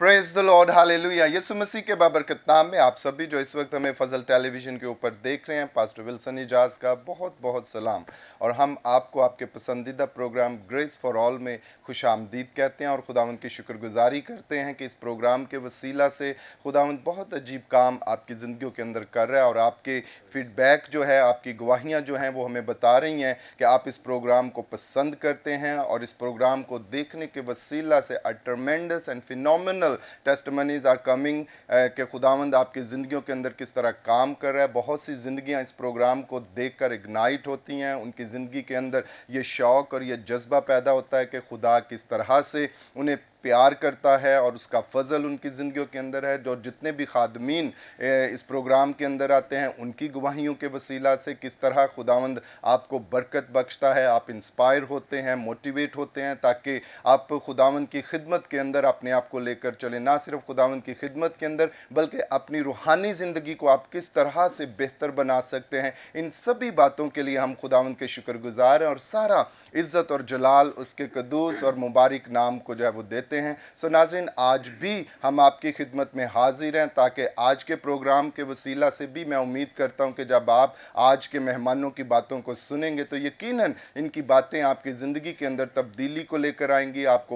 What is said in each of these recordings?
Praise the lord, hallelujah. Yeshu Masih के बाबरकत नाम में आप सभी जो इस वक्त हमें फजल टेलीविजन के ऊपर देख रहे हैं, पास्टर विल्सन इजाज का बहुत बहुत सलाम। और हम आपको आपके पसंदीदा प्रोग्राम ग्रेस फॉर ऑल में खुश आमदीद कहते हैं और खुदावंद की शुक्रगुजारी करते हैं कि इस प्रोग्राम के वसीला से खुदावंद बहुत अजीब काम आपकी ज़िंदगियों के अंदर कर रहा है। और आपके फीडबैक जो है, आपकी गवाहियाँ जो हैं वो हमें बता रही हैं कि आप इस प्रोग्राम को पसंद करते हैं और इस प्रोग्राम को देखने के वसीला से a tremendous and phenomenal testimonies are coming कि खुदावंद आपकी ज़िंदगियों के अंदर किस तरह काम कर रहा है। बहुत सी ज़िंदगियां इस प्रोग्राम को देखकर इग्नाइट होती हैं, उनकी ज़िंदगी के अंदर ये शौक़ और ये जज्बा पैदा होता है कि खुदा किस तरह से उन्हें प्यार करता है और उसका फ़ज़ल उनकी ज़िंदगियों के अंदर है। जो जितने भी खादमीन इस प्रोग्राम के अंदर आते हैं, उनकी गवाहियों के वसीला से किस तरह खुदावंद आपको बरकत बख्शता है, आप इंस्पायर होते हैं, मोटिवेट होते हैं, ताकि आप खुदावंद की खिदमत के अंदर अपने आप को लेकर चलें। ना सिर्फ खुदावंद की खिदमत के अंदर बल्कि अपनी रूहानी ज़िंदगी को आप किस तरह से बेहतर बना सकते हैं, इन सभी बातों के लिए हम खुदावंद के शुक्रगुजार हैं और सारा इज़्ज़त और जलाल उसके कदूस और मुबारक नाम को जो है वो देते हैं। सो नाज़रीन, आज भी हम आपकी खिदमत में हाजिर हैं ताकि आज के प्रोग्राम के वसीला से भी मैं उम्मीद करता हूं कि जब आप आज के मेहमानों की बातों को सुनेंगे तो यकीनन इनकी बातें आपकी ज़िंदगी के अंदर तब्दीली को लेकर आएंगी। आप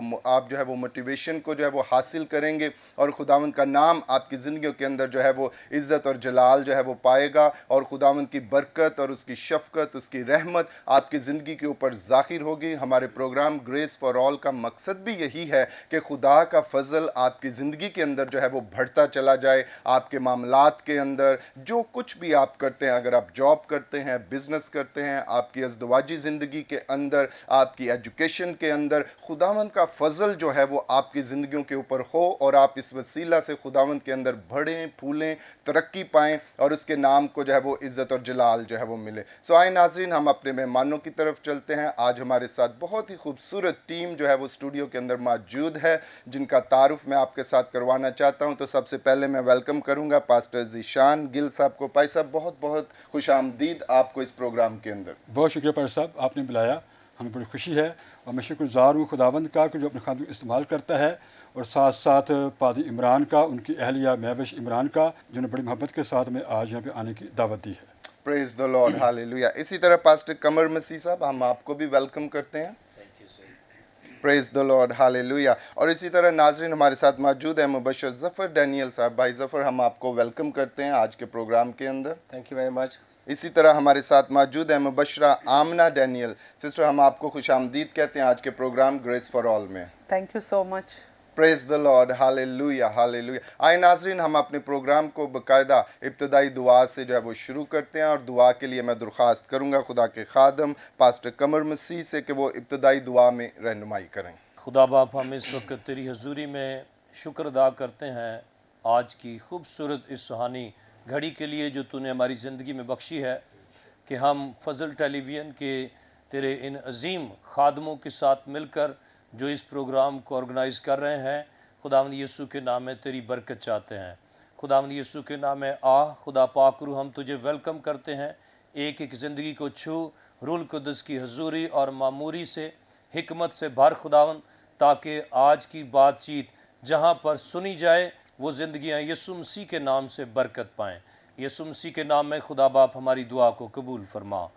जो है वो मोटिवेशन को जो है वो हासिल करेंगे और खुदावंद का नाम आपकी ज़िंदगियों के अंदर जो है वो इज़्ज़त और जलाल जो है वो पाएगा और खुदावंद की बरकत और उसकी शफ़क़त, उसकी रहमत आपकी ज़िंदगी के ऊपर ज़ाहिर होगी। हमारे प्रोग्राम ग्रेस फॉर ऑल का मकसद भी यही है कि खुदा का फजल आपकी ज़िंदगी के अंदर जो है वो बढ़ता चला जाए। आपके मामलात के अंदर जो कुछ भी आप करते हैं, अगर आप जॉब करते हैं, बिजनेस करते हैं, आपकी अज़दवाजी ज़िंदगी के अंदर, आपकी एजुकेशन के अंदर, खुदावंद का फजल जो है वो आपकी ज़िंदगियों के ऊपर हो और आप इस वसीला से खुदावंद के अंदर बढ़ें, फूलें, तरक्की पाएँ और उसके नाम को जो है वो इज़्ज़त और जलाल जो है वो मिले। सो आए नाज़रीन, हम अपने मेहमानों की तरफ चलते हैं। आज हमारे साथ बहुत ही खूबसूरत टीम जो है वो स्टूडियो के अंदर मौजूद है, जिनका तारुफ मैं आपके साथ करवाना चाहता हूं। तो सबसे पहले मैं वेलकम करूंगा पास्टर ज़ीशान गिल साहब को। भाई साहब, बहुत बहुत खुश आमदीद आपको इस प्रोग्राम के अंदर। बहुत शुक्रिया पास्टर साहब, आपने बुलाया, हमें बड़ी खुशी है और मैं शुक्रगुजार हूँ खुदावंद का कि जो अपने खादम इस्तेमाल करता है, और साथ साथ पादी इमरान का, उनकी अहलिया महविश इमरान का, जिन्होंने बड़ी मोहब्बत के साथ हमें आज यहाँ पे आने की दावत दी है। Praise the lord, hallelujah. इसी तरह पास्टर कमर मसीह साहब, हम आपको भी वेलकम करते हैं। Praise the lord, hallelujah. और इसी तरह नाजरीन हमारे साथ मौजूद है मुबशर ज़फ़र डैनियल साहब। भाई ज़फ़र, हम आपको वेलकम करते हैं आज के प्रोग्राम के अंदर। Thank you very much. इसी तरह हमारे साथ मौजूद है मुबशरा आमना डैनियल। सिस्टर, हम आपको खुश आमदीद कहते हैं आज के प्रोग्राम ग्रेस फॉर ऑल में। Thank you so much. Praise the lord, hallelujah, hallelujah. आए नाजरीन, हम अपने प्रोग्राम को बाकायदा इब्तदाई दुआ से जो है वो शुरू करते हैं और दुआ के लिए मैं दरख्वास्त करूंगा खुदा के खादम पास्टर कमर मसीह से कि वो इब्तदाई दुआ में रहनुमाई करें। खुदा बाप, हम इस वक्त तेरी हजूरी में शुक्र अदा करते हैं आज की खूबसूरत इस सुहानी घड़ी के लिए जो तूने हमारी ज़िंदगी में बख्शी है, कि हम फजल टेलीविज़न के तेरे इन अजीम खादमों के साथ मिलकर जो इस प्रोग्राम को ऑर्गेनाइज़ कर रहे हैं, खुदावंद यीशु के नाम में तेरी बरकत चाहते हैं। खुदावंद यीशु के नाम में खुदा पाक रूह, हम तुझे वेलकम करते हैं। एक एक ज़िंदगी को छू, रूल कुदस की हजूरी और मामूरी से, हिकमत से भर खुदावंद, ताकि आज की बातचीत जहाँ पर सुनी जाए वो ज़िंदगियाँ यीशु मसीह के नाम से बरकत पाएँ। यीशु मसीह के नाम में खुदा बाप हमारी दुआ को कबूल फरमा,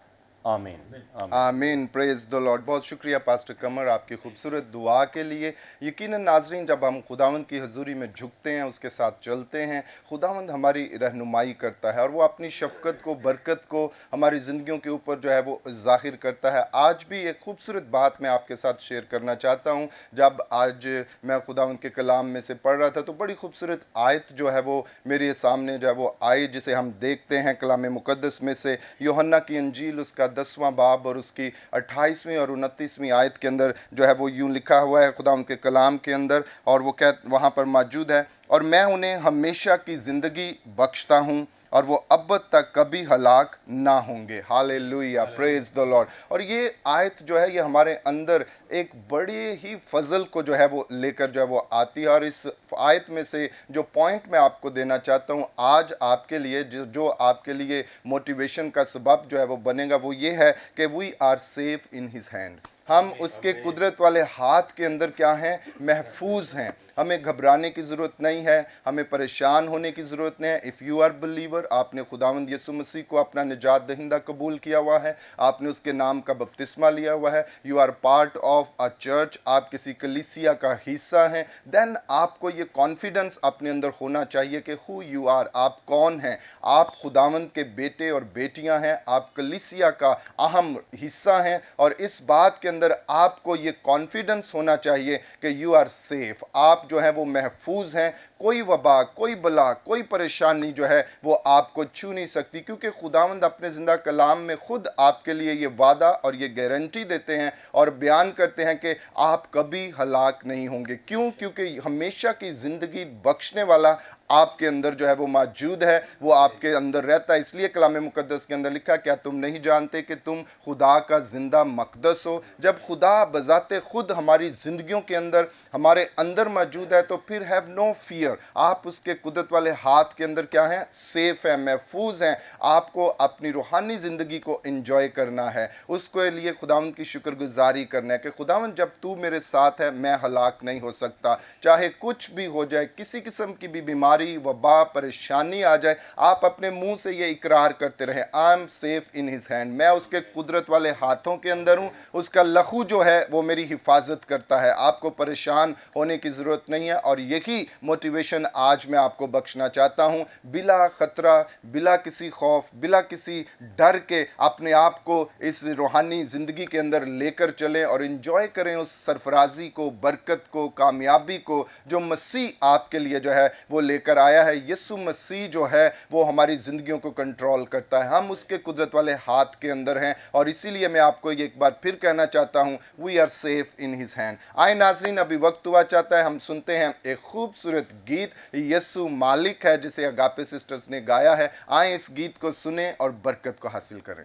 आमीन आमीन। Praise the Lord. बहुत शुक्रिया पास्टर कमर आपकी खूबसूरत दुआ के लिए। यकीनन नाजरीन, जब हम खुदावंद की हजूरी में झुकते हैं, उसके साथ चलते हैं, खुदावंद हमारी रहनुमाई करता है और वो अपनी शफ़क़त को, बरकत को हमारी ज़िंदगियों के ऊपर जो है वो ज़ाहिर करता है। आज भी एक खूबसूरत बात मैं आपके साथ शेयर करना चाहता हूँ। जब आज मैं खुदावंद के कलाम में से पढ़ रहा था तो बड़ी खूबसूरत आयत जो है वो मेरे सामने जो है वो आई, जिसे हम देखते हैं कलाम मुक़द्दस में से यूहन्ना की इंजील उसका 10वां बाब और उसकी 28वीं और 29वीं आयत के अंदर जो है वो यूं लिखा हुआ है खुदा उनके कलाम के अंदर, और वो वहाँ पर मौजूद है, और मैं उन्हें हमेशा की ज़िंदगी बख्शता हूँ और वो अब तक कभी हलाक ना होंगे। Hallelujah, praise the Lord. और ये आयत जो है ये हमारे अंदर एक बड़े ही फजल को जो है वो लेकर जो है वो आती है। और इस आयत में से जो पॉइंट मैं आपको देना चाहता हूँ आज आपके लिए, जो आपके लिए मोटिवेशन का सबब जो है वो बनेगा, वो ये है कि we are safe in his hand. हम उसके कुदरत वाले हाथ के अंदर क्या हैं? महफूज हैं। ہمیں گھبرانے کی ضرورت نہیں ہے, ہمیں پریشان ہونے کی ضرورت نہیں ہے. اف یو آر بلیور, آپ نے خداوند یسوع مسیح کو اپنا نجات دہندہ قبول کیا ہوا ہے, آپ نے اس کے نام کا بپتسمہ لیا ہوا ہے, you are part of a church, آپ کسی کلیسیا کا حصہ ہیں, دین آپ کو یہ کانفیڈنس اپنے اندر ہونا چاہیے کہ ہو یو آر, آپ کون ہیں. آپ خداوند کے بیٹے اور بیٹیاں ہیں, آپ کلیسیا کا اہم حصہ ہیں, اور اس بات کے اندر آپ کو یہ کانفیڈنس ہونا چاہیے کہ یو آر سیف, آپ جو ہیں وہ محفوظ ہیں. کوئی وبا, کوئی بلا, کوئی پریشانی جو ہے وہ آپ کو چھو نہیں سکتی, کیونکہ خداوند اپنے زندہ کلام میں خود آپ کے لیے یہ وعدہ اور یہ گارنٹی دیتے ہیں اور بیان کرتے ہیں کہ آپ کبھی ہلاک نہیں ہوں گے. کیوں؟ کیونکہ ہمیشہ کی زندگی بخشنے والا آپ کے اندر جو ہے وہ موجود ہے, وہ آپ کے اندر رہتا ہے. اس لیے کلام مقدس کے اندر لکھا, کیا تم نہیں جانتے کہ تم خدا کا زندہ مقدس ہو؟ جب خدا بذات خود ہماری زندگیوں کے اندر ہمارے اندر موجود ہے تو پھر ہیو نو فیئر, آپ اس کے قدرت والے ہاتھ کے اندر کیا ہیں؟ سیف ہیں, محفوظ ہیں. آپ کو اپنی روحانی زندگی کو انجوائے کرنا ہے, اس کے لیے خداوند کی شکر گزاری کرنا ہے کہ خداوند جب تو میرے ساتھ ہے میں ہلاک نہیں ہو سکتا. چاہے کچھ بھی ہو جائے, کسی قسم کی بھی بیماری, وبا, پریشانی آ جائے, آپ اپنے منہ سے یہ اقرار کرتے رہیں, I am safe in his hand, میں اس کے قدرت والے ہاتھوں کے اندر ہوں, اس کا لہو جو ہے وہ میری حفاظت کرتا ہے. آپ کو پریشان ہونے کی ضرورت نہیں ہے, اور یہی موٹیویشن آج میں آپ کو بخشنا چاہتا ہوں. بلا خطرہ, بلا کسی خوف, بلا کسی ڈر کے اپنے آپ کو اس روحانی زندگی کے اندر لے کر چلیں اور انجوائے کریں اس سرفرازی کو, برکت کو, کامیابی کو جو مسیح آپ کے لیے جو ہے وہ لے کر آیا ہے. یسوع مسیح جو ہے وہ ہماری زندگیوں کو کنٹرول کرتا ہے, ہم اس کے قدرت والے ہاتھ کے اندر ہیں, اور اسی لیے میں آپ کو یہ ایک بار پھر کہنا چاہتا ہوں, we are safe in his hand. آئے ناظرین, ابھی وقت ہوا چاہتا ہے ہم سنتے ہیں ایک خوبصورت گیت, یسوع مالک ہے, جسے اگاپے سسٹرز نے گایا ہے. آئیں اس گیت کو سنیں اور برکت کو حاصل کریں.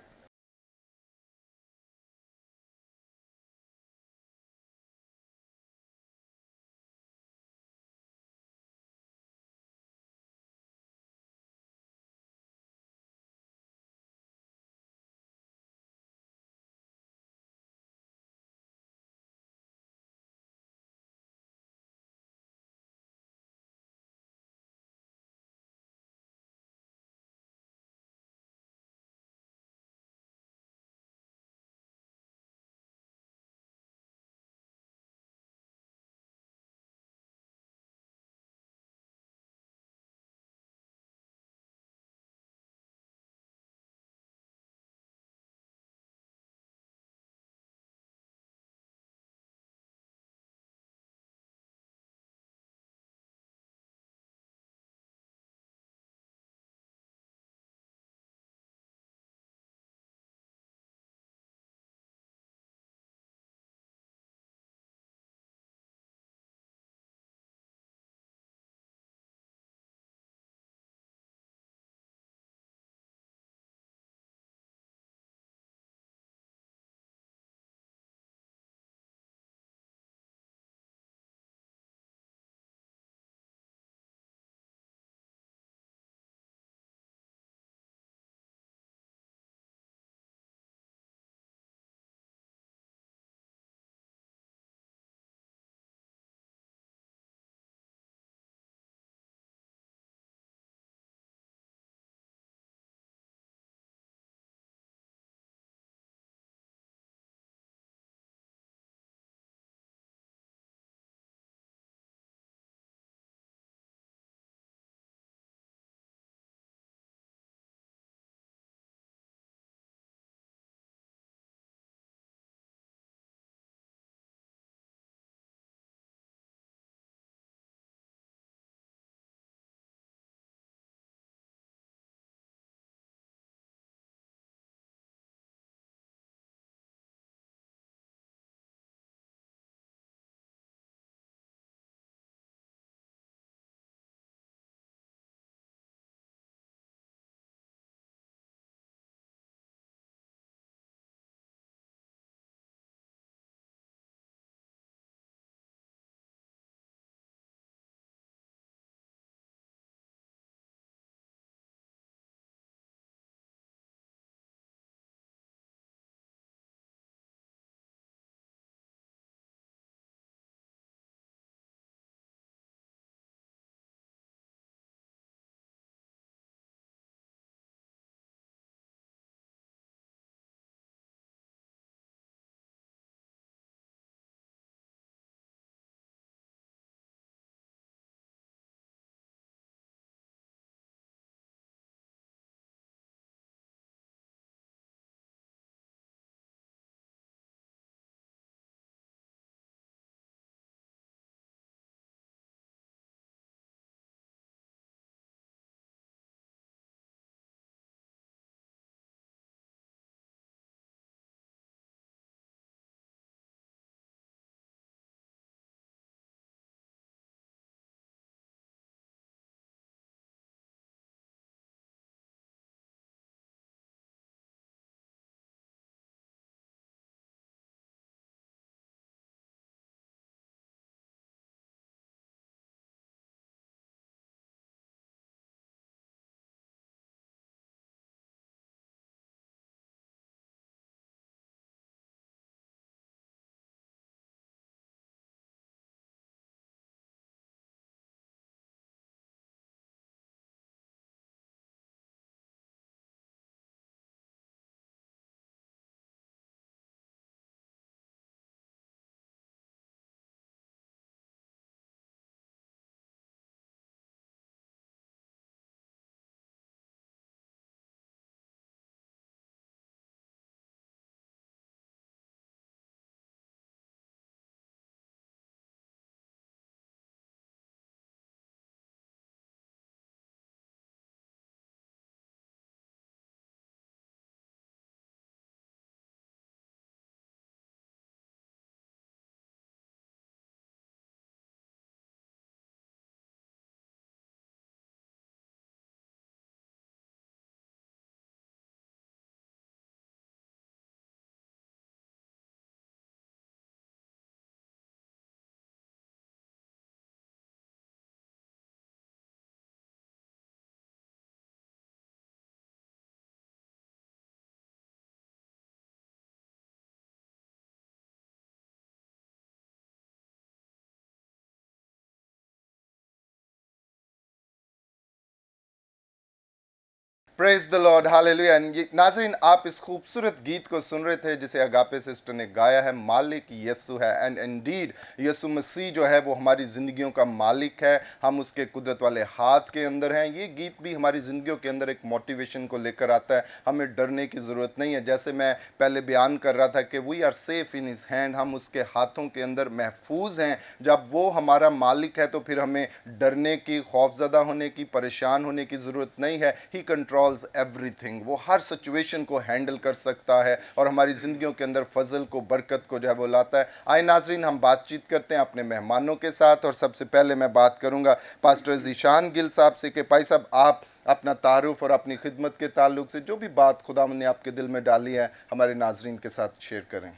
Praise the lord hallelujah. नाज़रीन, आप इस खूबसूरत गीत को सुन रहे थे जिसे अगापे सिस्टर ने गाया है, मालिक यीशु है। एंड इंडीड यीशु मसीह जो है वो हमारी ज़िंदगियों का मालिक है, हम उसके कुदरत वाले हाथ के अंदर हैं। ये गीत भी हमारी ज़िंदगियों के अंदर एक मोटिवेशन को लेकर आता है, हमें डरने की ज़रूरत नहीं है। जैसे मैं पहले बयान कर रहा था कि we are safe in his hand, हम उसके हाथों के अंदर महफूज हैं। जब वो हमारा मालिक है तो फिर हमें डरने की, खौफज़दा होने की, परेशान होने की ज़रूरत नहीं है। ही कंट्रोल्स एवरीथिंग, वो हर सिचुएशन को हैंडल कर सकता है और हमारी ज़िंदगियों के अंदर फजल को, बरकत को जो है वो लाता है। आए नाजरीन, हम बातचीत करते हैं अपने मेहमानों के साथ और सबसे पहले मैं बात करूंगा पास्टर ज़ीशान गिल साहब से कि भाई साहब, आप अपना तारुफ और अपनी खिदमत के ताल्लुक से जो भी बात खुदावंद ने आपके दिल में डाली है हमारे नाजरीन के साथ शेयर करें।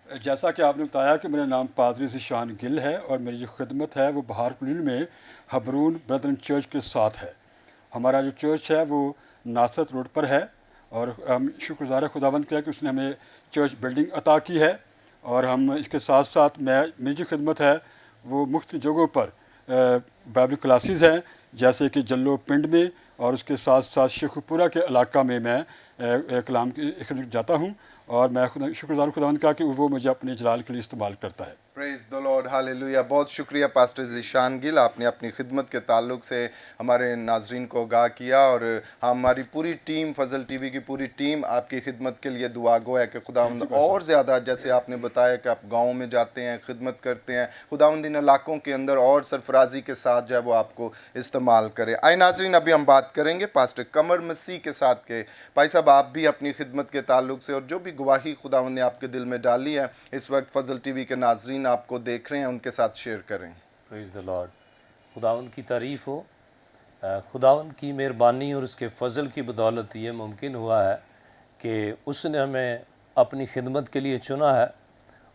जैसा कि आपने बताया कि मेरा नाम पादरी ज़ीशान गिल है और मेरी जो खिदमत है वो बहार कुलीन में हबरून ब्रदरन चर्च के साथ है। हमारा जो चर्च है वो नासरत रोड पर है और हम शुक्रगुज़ार खुदावंद का है कि उसने हमें चर्च बिल्डिंग अता की है। और हम इसके साथ साथ मेरी जो खिदमत है वो मुख्तलिफ जगहों पर बाइबल क्लासेस हैं, जैसे कि जल्लो पिंड में, और उसके साथ साथ शेखुपुरा के इलाका में मैं कलाम की खिदमत जाता हूँ। और मैं शुक्रगुज़ार खुदावंद का कि वो मुझे अपने जलाल के लिए इस्तेमाल करता है। Praise the lord hallelujah. बहुत शुक्रिया पास्टर ज़ीशान गिल, आपने अपनी खिदमत के ताल्लुक से हमारे नाजरीन को आगाह किया और हमारी पूरी टीम, फजल टीवी की पूरी टीम आपकी खिदमत के लिए दुआ गो है कि खुदावंद और ज़्यादा, जैसे आपने बताया कि आप गाँव में जाते हैं, खिदमत करते हैं, खुदावंद इन इलाकों के अंदर और सरफराजी के साथ जो है वो आपको इस्तेमाल करे। आए नाजरीन, अभी हम बात करेंगे पास्टर कमर मसीह के साथ के। भाई साहब, आप भी अपनी खिदमत के ताल्लुक से और जो भी गवाही खुदावंद ने आपके दिल में डाली है इस वक्त फजल टीवी के नाजरीन आपको देख रहे हैं, उनके साथ शेयर करें। Praise the Lord. खुदावंद की तारीफ़ हो। खुदावंद की मेहरबानी और उसके फ़ज़ल की बदौलत ये मुमकिन हुआ है कि उसने हमें अपनी खिदमत के लिए चुना है।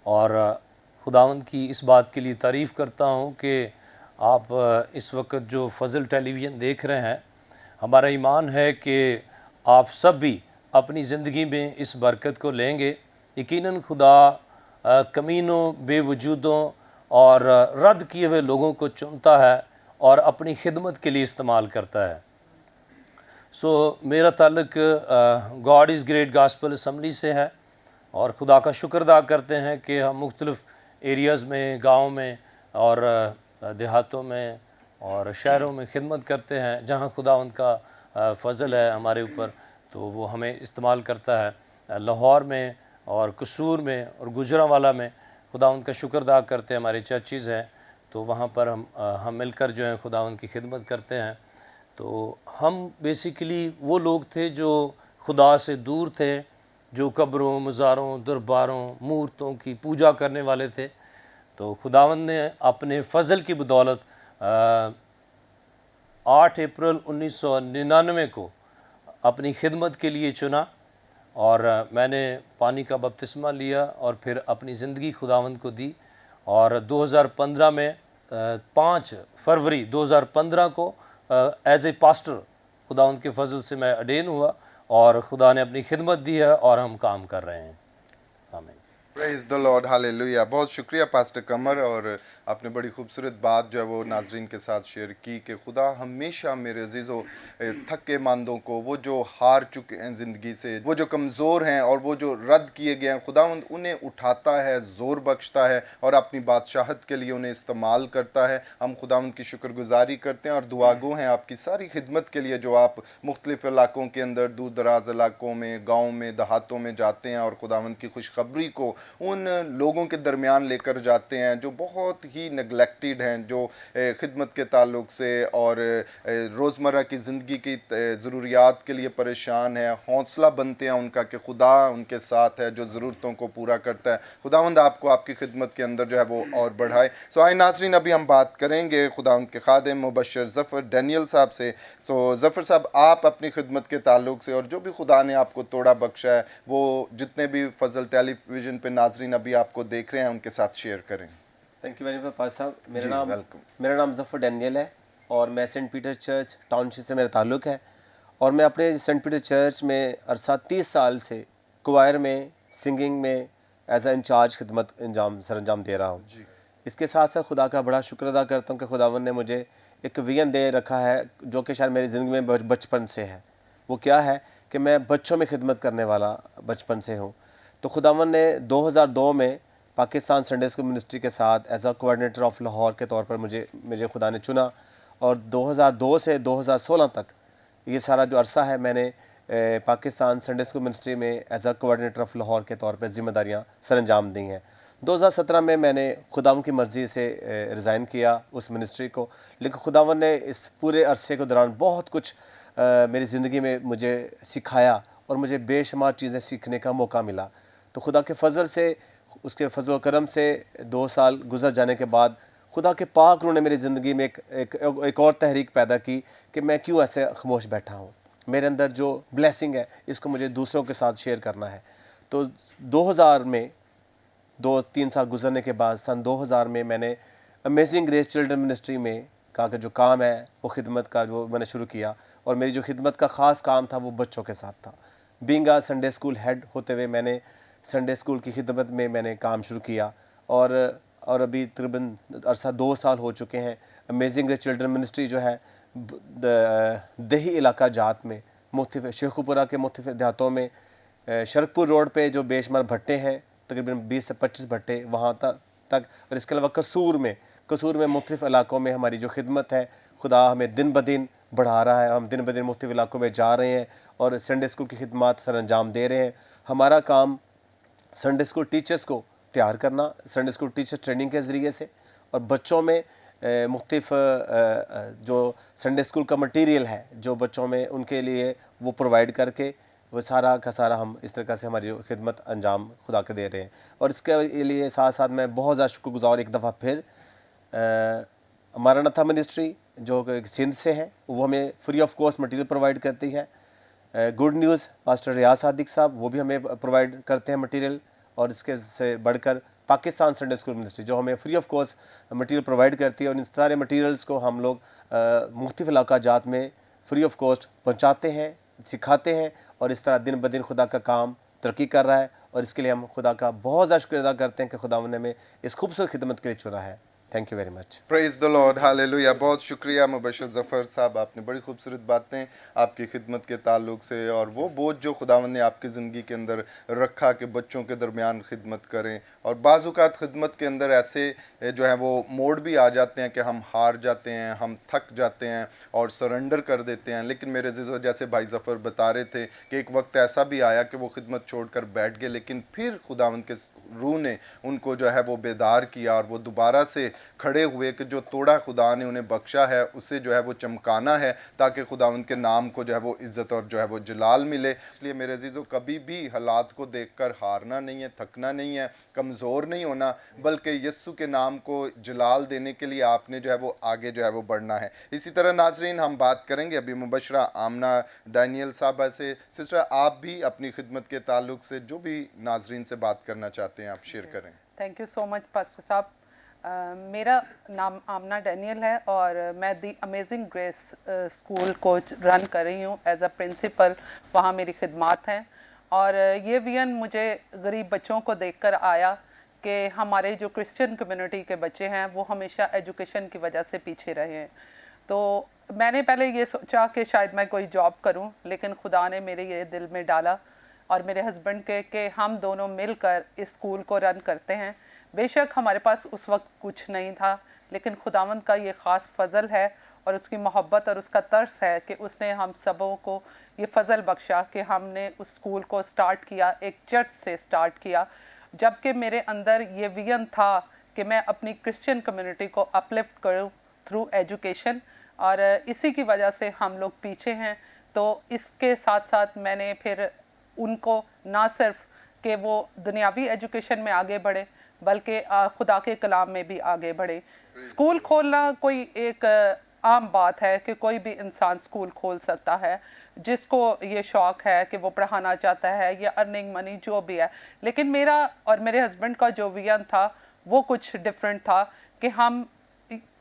और खुदावंद की इस बात के लिए तारीफ़ करता हूँ कि आप इस वक्त जो फ़ज़ल टेलीविज़न देख रहे हैं, हमारा ईमान है कि आप सब भी अपनी ज़िंदगी में इस बरकत को लेंगे। यकीनन खुदा कमीनों, बेवजूदों और रद्द किए हुए लोगों को चुनता है और अपनी खिदमत के लिए इस्तेमाल करता है। मेरा ताल्लुक God is great gospel assembly से है और खुदा का शुक्र अदा करते हैं कि हम मुख्तलिफ़ एरियाज़ में, गाँव में और देहातों में और शहरों में खिदमत करते हैं। जहाँ खुदावंद का फ़ज़ल है हमारे ऊपर तो वो हमें इस्तेमाल करता है। लाहौर में और कसूर में और गुजरांवाला में खुदावंद का शुक्र अदा करते हैं। हमारे चर्चेज़ हैं तो वहाँ पर हम मिलकर जो है खुदावंद की खिदमत करते हैं। तो हम बेसिकली वो लोग थे जो खुदा से दूर थे, जो कब्रों, मज़ारों, दरबारों, मूर्तों की पूजा करने वाले थे। तो खुदावंद ने अपने फ़ज़ल की बदौलत 8 अप्रैल 1999 को अपनी खिदमत के लिए चुना और मैंने पानी का बपतिस्मा लिया और फिर अपनी ज़िंदगी खुदावंद को दी। और 2015 में 5 फरवरी 2015 को एज ए पास्टर खुदावंद के फजल से मैं अर्डेन हुआ और खुदा ने अपनी खिदमत दी है और हम काम कर रहे हैं। आमीन। Praise the lord hallelujah. बहुत शुक्रिया पास्टर कमर, और आपने बड़ी खूबसूरत बात जो है वो नाजरीन के साथ शेयर की कि खुदा हमेशा मेरे अजीज़ों थके मांदों को, वो जो हार चुके हैं ज़िंदगी से, वो जो कमज़ोर हैं और वो जो रद्द किए गए हैं, खुदावंद उन्हें उठाता है, ज़ोर बख्शता है और अपनी बादशाहत के लिए उन्हें इस्तेमाल करता है। हम खुदावंद की शुक्रगुजारी करते हैं और दुआगो हैं आपकी सारी खिदमत के लिए जो आप मुख्तलिफ़ इलाकों के अंदर, दूर दराज इलाकों में, गाँव में, देहातों में जाते हैं और खुदावंद की खुशखबरी को उन लोगों के दरमियान लेकर जाते हैं जो बहुत ही नेगलेक्टेड हैं, जो खिदमत के ताल्लुक से और रोज़मर्रा की ज़िंदगी की ज़रूरियात के लिए परेशान है। हौसला बनते हैं उनका कि खुदा उनके साथ है जो ज़रूरतों को पूरा करता है। खुदावंद आपको आपकी खिदमत के अंदर जो है वो और बढ़ाए। आए नाज़रीन, अभी हम बात करेंगे खुदावंद के खादिम मुबश्शिर ज़फ़र डैनियल साहब से। तो ज़फ़र साहब, आप अपनी खिदमत के ताल्लुक से और जो भी खुदा ने आपको तोड़ा बख्शा है, वो जितने भी फजल टेलीविज़न पे नाजरीन अभी आपको देख रहे हैं उनके साथ शेयर करें। थैंक यू वेरी मच पास साहब। वेलकम। मेरा नाम ज़फ़र डैनियल है और मैं सेंट पीटर चर्च टाउनशिप से मेरा ताल्लुक़ है और मैं अपने सेंट पीटर चर्च में अरसा 30 साल से क्वायर में, सिंगिंग में एज ए इंचार्ज खिदमत सर अंजाम दे रहा हूँ। इसके साथ साथ खुदा का बड़ा शुक्र अदा करता हूँ कि खुदावन ने मुझे एक विजन दे रखा है जो कि शायद मेरी ज़िंदगी में बचपन से है وہ کیا ہے کہ میں بچوں میں خدمت کرنے والا بچپن سے ہوں. تو خداوند نے 2002 میں پاکستان سنڈے اسکول منسٹری کے ساتھ as a coordinator of Lahore کے طور پر مجھے خدا نے چنا, اور 2002 سے 2016 تک یہ سارا جو عرصہ ہے میں نے پاکستان سنڈے اسکول منسٹری میں as a coordinator of Lahore کے طور پر ذمہ داریاں سر انجام دی ہیں. 2017 میں نے خداوند کی مرضی سے ریزائن کیا اس منسٹری کو, لیکن خداوند نے اس پورے عرصے کے دوران بہت کچھ میری زندگی میں مجھے سکھایا اور مجھے بے شمار چیزیں سیکھنے کا موقع ملا. تو خدا کے فضل سے, اس کے فضل و کرم سے 2 سال گزر جانے کے بعد خدا کے پاک روح نے میری زندگی میں ایک اور تحریک پیدا کی کہ میں کیوں ایسے خاموش بیٹھا ہوں, میرے اندر جو بلیسنگ ہے اس کو مجھے دوسروں کے ساتھ شیئر کرنا ہے. تو 2000 میں 2-3 سال گزرنے کے بعد سن 2000 میں نے امیزنگ گریس چلڈرن منسٹری میں کہا کہ جو کام ہے وہ خدمت کا جو میں نے شروع کیا, اور میری جو خدمت کا خاص کام تھا وہ بچوں کے ساتھ تھا. بینگ آ سنڈے اسکول ہیڈ ہوتے ہوئے میں نے سنڈے اسکول کی خدمت میں نے کام شروع کیا, اور ابھی تقریباً عرصہ 2 سال ہو چکے ہیں. امیزنگ گریس چلڈرن منسٹری جو ہے دیہی علاقہ جات میں مختلف شیخوپورہ کے مختلف دیہاتوں میں شرکپور روڈ پہ جو بے شمار بھٹے ہیں, تقریباً 20 سے 25 بھٹے وہاں تک, اور اس کے علاوہ قصور میں مختلف علاقوں میں ہماری جو خدمت ہے خدا ہمیں دن بدن بڑھا رہا ہے. ہم دن بدن مختلف علاقوں میں جا رہے ہیں اور سنڈے اسکول کی خدمات سر انجام دے رہے ہیں. ہمارا کام سنڈے اسکول ٹیچرز کو تیار کرنا, سنڈے اسکول ٹیچر ٹریننگ کے ذریعے سے, اور بچوں میں مختلف جو سنڈے اسکول کا مٹیریل ہے جو بچوں میں ان کے لیے وہ پرووائڈ کر کے وہ سارا کا سارا ہم اس طرح سے ہماری خدمت انجام خدا کے دے رہے ہیں. اور اس کے لیے ساتھ ساتھ میں بہت زیادہ شکر گزار ایک دفعہ پھر ماراناتھا منسٹری جو کہ سندھ سے ہے, وہ ہمیں free of cost material provide کرتی ہے. گڈ نیوز پاسٹر ریاض صادق صاحب وہ بھی ہمیں پرووائڈ کرتے ہیں مٹیریل, اور اس کے سے بڑھ کر پاکستان سنڈے اسکول منسٹری جو ہمیں free of cost material provide کرتی ہے, اور ان سارے مٹیریلز کو ہم لوگ مختلف علاقہ جات میں فری آف کاسٹ پہنچاتے ہیں, سکھاتے ہیں, اور اس طرح دن بدن خدا کا کام ترقی کر رہا ہے. اور اس کے لیے ہم خدا کا بہت زیادہ شکر ادا کرتے ہیں کہ خداوند نے ہمیں اس خوبصورت خدمت کے لیے چنا ہے. Thank you very much. Praise the lord, hallelujah. بہت شکریہ مبشر ظفر صاحب, آپ نے بڑی خوبصورت باتیں آپ کی خدمت کے تعلق سے, اور وہ بوجھ جو خداوند نے آپ کی زندگی کے اندر رکھا کہ بچوں کے درمیان خدمت کریں. اور بعض اوقات خدمت کے اندر ایسے جو ہیں وہ موڑ بھی آ جاتے ہیں کہ ہم ہار جاتے ہیں, ہم تھک جاتے ہیں اور سرنڈر کر دیتے ہیں. لیکن میرے عزیزو, جیسے بھائی ظفر بتا رہے تھے کہ ایک وقت ایسا بھی آیا کہ وہ خدمت چھوڑ کر بیٹھ گئے, لیکن پھر خداوند کے روح نے ان کو جو ہے وہ بیدار کیا, اور وہ دوبارہ سے کھڑے ہوئے کہ جو توڑا خدا نے انہیں بخشا ہے اسے جو ہے وہ چمکانا ہے, تاکہ خداوند کے نام کو جو ہے وہ عزت اور جو ہے وہ جلال ملے. اس لیے میرے عزیزو, کبھی بھی حالات کو دیکھ کر ہارنا نہیں ہے, تھکنا نہیں ہے, کمزور نہیں ہونا, بلکہ یسوع کے نام کو جلال دینے کے لیے آپ نے جو ہے وہ آگے جو ہے وہ بڑھنا ہے. اسی طرح ناظرین, ہم بات کریں گے ابھی مبشرہ آمنہ ڈینیل صاحبہ سے. سسٹر, آپ بھی اپنی خدمت کے تعلق سے جو بھی ناظرین سے بات کرنا چاہتے ہیں آپ شیئر کریں. Thank you so much pastor صاحب. میرا نام آمنہ ڈینیل ہے, اور میں دی امیزنگ گریس اسکول کو رن کر رہی ہوں ایز اے پرنسپل. وہاں میری خدمات ہیں, اور یہ ویژن مجھے غریب بچوں کو دیکھ کر آیا کہ ہمارے جو کرسچن کمیونٹی کے بچے ہیں وہ ہمیشہ ایجوکیشن کی وجہ سے پیچھے رہے ہیں. تو میں نے پہلے یہ سوچا کہ شاید میں کوئی جاب کروں, لیکن خدا نے میرے یہ دل میں ڈالا اور میرے ہسبینڈ کے کہ ہم دونوں مل کر اس اسکول کو رن کرتے ہیں. بے شک ہمارے پاس اس وقت کچھ نہیں تھا, لیکن خداوند کا یہ خاص فضل ہے اور اس کی محبت اور اس کا ترس ہے کہ اس نے ہم سبوں کو یہ فضل بخشا کہ ہم نے اس اسکول کو سٹارٹ کیا, ایک چرچ سے سٹارٹ کیا, جبکہ میرے اندر یہ ویژن تھا کہ میں اپنی کرسچن کمیونٹی کو اپلفٹ کروں تھرو ایجوکیشن, اور اسی کی وجہ سے ہم لوگ پیچھے ہیں. تو اس کے ساتھ ساتھ میں نے پھر ان کو نہ صرف کہ وہ دنیاوی ایجوکیشن میں آگے بڑھے, بلکہ خدا کے کلام میں بھی آگے بڑھے. اسکول کھولنا کوئی ایک عام بات ہے کہ کوئی بھی انسان اسکول کھول سکتا ہے جس کو یہ شوق ہے کہ وہ پڑھانا چاہتا ہے یا ارننگ منی جو بھی ہے. لیکن میرا اور میرے ہسبینڈ کا جو ویژن تھا وہ کچھ ڈفرینٹ تھا کہ ہم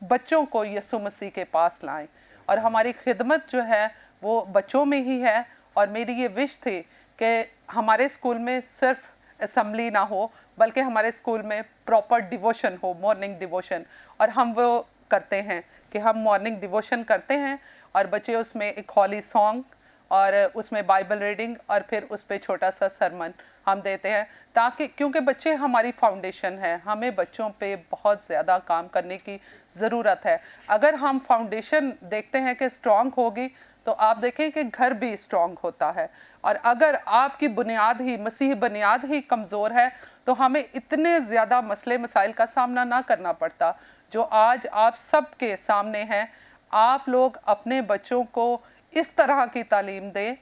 بچوں کو یسوع مسیح کے پاس لائیں, اور ہماری خدمت جو ہے وہ بچوں میں ہی ہے. اور میری یہ وش تھی کہ ہمارے اسکول میں صرف اسمبلی نہ ہو, بلکہ ہمارے اسکول میں پراپر ڈیووشن ہو, مارننگ ڈیووشن. اور ہم وہ کرتے ہیں کہ ہم مارننگ ڈیووشن کرتے ہیں, اور بچے اس میں ایک ہولی سانگ और उसमें बाइबल रीडिंग और फिर उस पर छोटा सा सरमन हम देते हैं, ताकि क्योंकि बच्चे हमारी फाउंडेशन है, हमें बच्चों पे बहुत ज़्यादा काम करने की ज़रूरत है। अगर हम फाउंडेशन देखते हैं कि स्ट्रॉन्ग होगी तो आप देखें कि घर भी स्ट्रॉन्ग होता है, और अगर आपकी बुनियाद ही मसीह बुनियाद ही कमज़ोर है तो हमें इतने ज़्यादा मसले मसाइल का सामना ना करना पड़ता जो आज आप सबके सामने हैं। आप लोग अपने बच्चों को इस तरह की तालीम दें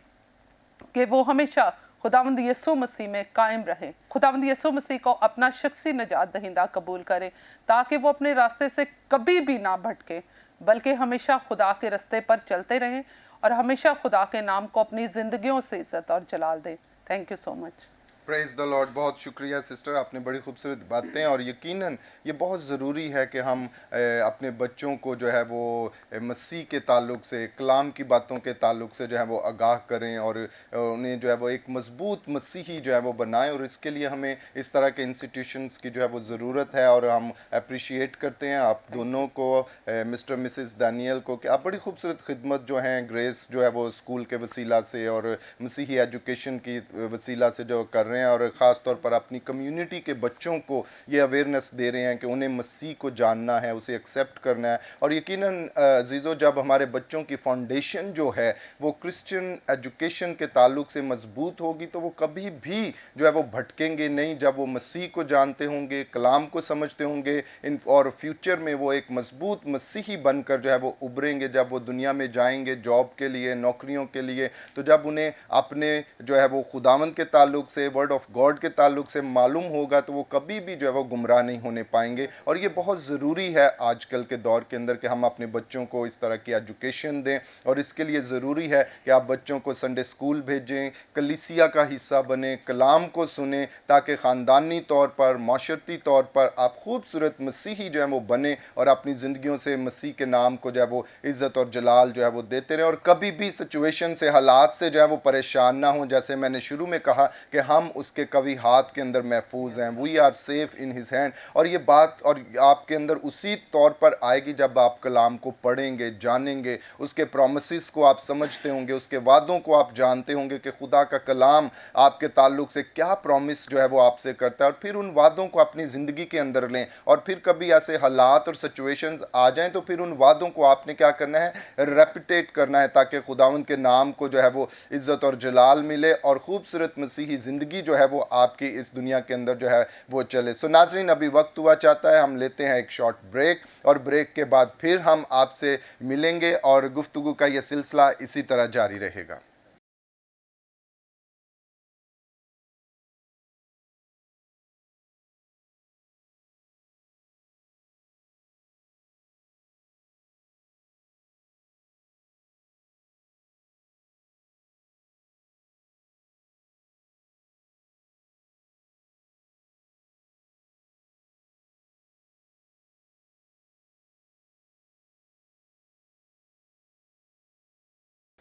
कि वो हमेशा खुदावंद यीशु मसीह में कायम रहें, खुदावंद यीशु मसीह को अपना शख्सी निजात दहिंदा कबूल करें, ताकि वो अपने रास्ते से कभी भी ना भटके, बल्कि हमेशा खुदा के रास्ते पर चलते रहें और हमेशा खुदा के नाम को अपनी ज़िंदगियों से इज़्ज़त और जलाल दें। Thank you so much. Praise the Lord. बहुत शुक्रिया सिस्टर, आपने बड़ी खूबसूरत बातें, और यकीनन ये बहुत ज़रूरी है कि हम अपने बच्चों को जो है वो मसीह के ताल्लुक से, कलाम की बातों के ताल्लुक से जो है वो आगाह करें और उन्हें जो है वो एक मजबूत मसीही जो है वो बनाएं, और इसके लिए हमें इस तरह के इंस्टीट्यूशंस की जो है वो ज़रूरत है। और हम अप्रिशिएट करते हैं आप दोनों को, मिस्टर मिसेस दानियल को, कि आप बड़ी खूबसूरत खिदमत जो हैं ग्रेस जो है वो स्कूल के वसीला से और मसीही एजुकेशन की वसीला से जो कर रहे हैं, और ख़ास तौर पर अपनी कम्युनिटी के बच्चों को ये अवेयरनेस दे रहे हैं कि उन्हें मसीह को जानना है, उसे एक्सेप्ट करना है। और यकीनन अजीज़ो, जब हमारे बच्चों की फाउंडेशन जो है वो क्रिश्चियन एजुकेशन के ताल्लुक से मजबूत होगी तो वो कभी भी जो है वो भटकेंगे नहीं। जब वो मसीह को जानते होंगे, कलाम को समझते होंगे, और फ्यूचर में वो एक मजबूत मसीही बनकर जो है वो उभरेंगे। जब वो दुनिया में जाएंगे जॉब के लिए, नौकरियों के लिए, तो जब उन्हें अपने जो है वो खुदावंद के ताल्लुक से, वर्ड ऑफ गॉड के ताल्लुक से मालूम होगा, तो वो कभी भी जो है वो गुमराह नहीं होने पाएंगे। और ये बहुत ज़रूरी है आजकल के दौर के अंदर कि हम अपने बच्चों को इस तरह की एजुकेशन दें, और इसके लिए ज़रूरी है कि आप बच्चों को संडे स्कूल भेजें, कलीसिया का हिस्सा बने, कलाम को सुने, ताकि ख़ानदानी तौर पर, माशरती तौर पर आप खूबसूरत मसीही जो है वो बने और अपनी ज़िंदगियों से मसीह के नाम को जो है वो इज़्ज़त और जलाल जो है वो देते रहें, और कभी भी सिचुएशन से, हालात से जो है वो परेशान ना हों। जैसे मैंने शुरू में कहा कि हम उसके कवि हाथ के अंदर महफूज हैं, we are safe in his hand. और ये बात और आपके अंदर उसी तौर पर आएगी जब आप कलाम को पढ़ेंगे, जानेंगे, उसके प्रोमिसेस को आप समझते होंगे, उसके वादों को आप जानते होंगे कि खुदा का कलाम आपके ताल्लुक से क्या प्रॉमिस जो है वो आपसे करता है, और फिर उन वादों को अपनी ज़िंदगी के अंदर लें। और फिर कभी ऐसे हालात और सिचुएशंस आ जाएं तो फिर उन वादों को आपने क्या करना है, रेपिटेट करना है, ताकि खुदावंद के नाम को जो है वो इज़्ज़त और जलाल मिले और खूबसूरत मसीही ज़िंदगी जो है वो आपकी इस दुनिया के अंदर जो है वो चले। सो नाज़रीन, अभी वक्त हुआ चाहता है हम लेते हैं एक शॉर्ट ब्रेक, और ब्रेक के बाद फिर हम आपसे मिलेंगे और गुफ्तगू का ये सिलसिला इसी तरह जारी रहेगा।